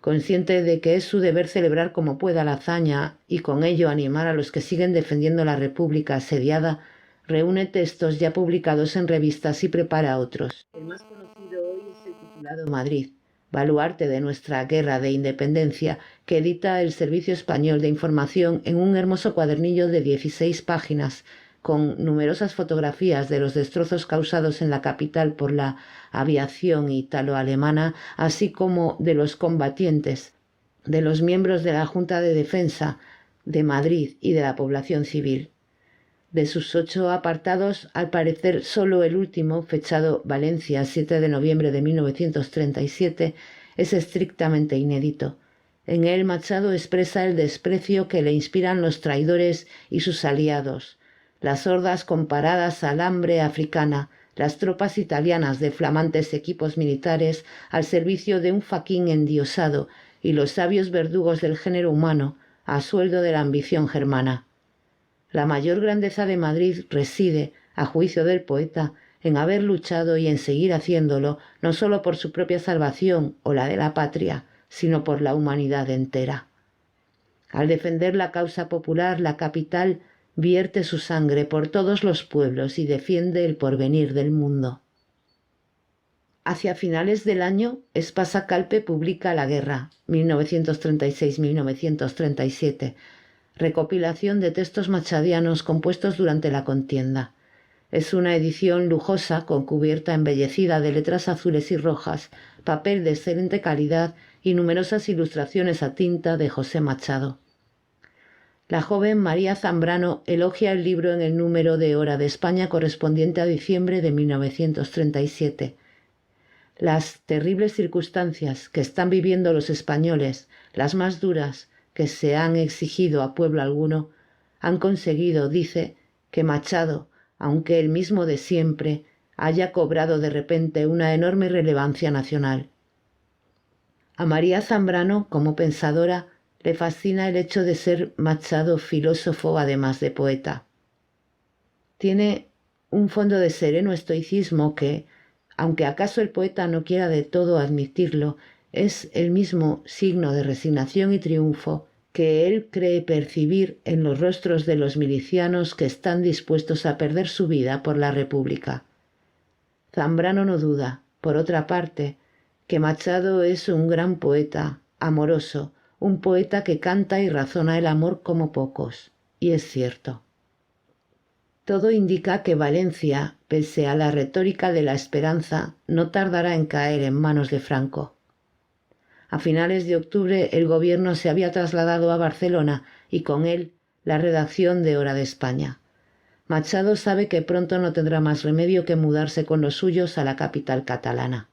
Consciente de que es su deber celebrar como pueda la hazaña y con ello animar a los que siguen defendiendo la República asediada, reúne textos ya publicados en revistas y prepara otros. El más conocido hoy es el titulado Madrid, baluarte de nuestra guerra de independencia, que edita el Servicio Español de Información en un hermoso cuadernillo de 16 páginas, con numerosas fotografías de los destrozos causados en la capital por la aviación italo-alemana, así como de los combatientes, de los miembros de la Junta de Defensa de Madrid y de la población civil. De sus 8 apartados, al parecer solo el último, fechado Valencia, 7 de noviembre de 1937, es estrictamente inédito. En él Machado expresa el desprecio que le inspiran los traidores y sus aliados, las hordas comparadas al hambre africana, las tropas italianas de flamantes equipos militares al servicio de un faquín endiosado y los sabios verdugos del género humano a sueldo de la ambición germana. La mayor grandeza de Madrid reside, a juicio del poeta, en haber luchado y en seguir haciéndolo, no solo por su propia salvación o la de la patria, sino por la humanidad entera. Al defender la causa popular, la capital vierte su sangre por todos los pueblos y defiende el porvenir del mundo. Hacia finales del año, Espasa Calpe publica La guerra, 1936-1937, recopilación de textos machadianos compuestos durante la contienda. Es una edición lujosa con cubierta embellecida de letras azules y rojas, papel de excelente calidad y numerosas ilustraciones a tinta de José Machado. La joven María Zambrano elogia el libro en el número de Hora de España correspondiente a diciembre de 1937. Las terribles circunstancias que están viviendo los españoles, las más duras que se han exigido a pueblo alguno, han conseguido, dice, que Machado, aunque el mismo de siempre, haya cobrado de repente una enorme relevancia nacional. A María Zambrano, como pensadora, le fascina el hecho de ser Machado filósofo además de poeta. Tiene un fondo de sereno estoicismo que, aunque acaso el poeta no quiera de todo admitirlo, es el mismo signo de resignación y triunfo que él cree percibir en los rostros de los milicianos que están dispuestos a perder su vida por la República. Zambrano no duda, por otra parte, que Machado es un gran poeta, amoroso, un poeta que canta y razona el amor como pocos, y es cierto. Todo indica que Valencia, pese a la retórica de la esperanza, no tardará en caer en manos de Franco. A finales de octubre el gobierno se había trasladado a Barcelona y con él la redacción de Hora de España. Machado sabe que pronto no tendrá más remedio que mudarse con los suyos a la capital catalana.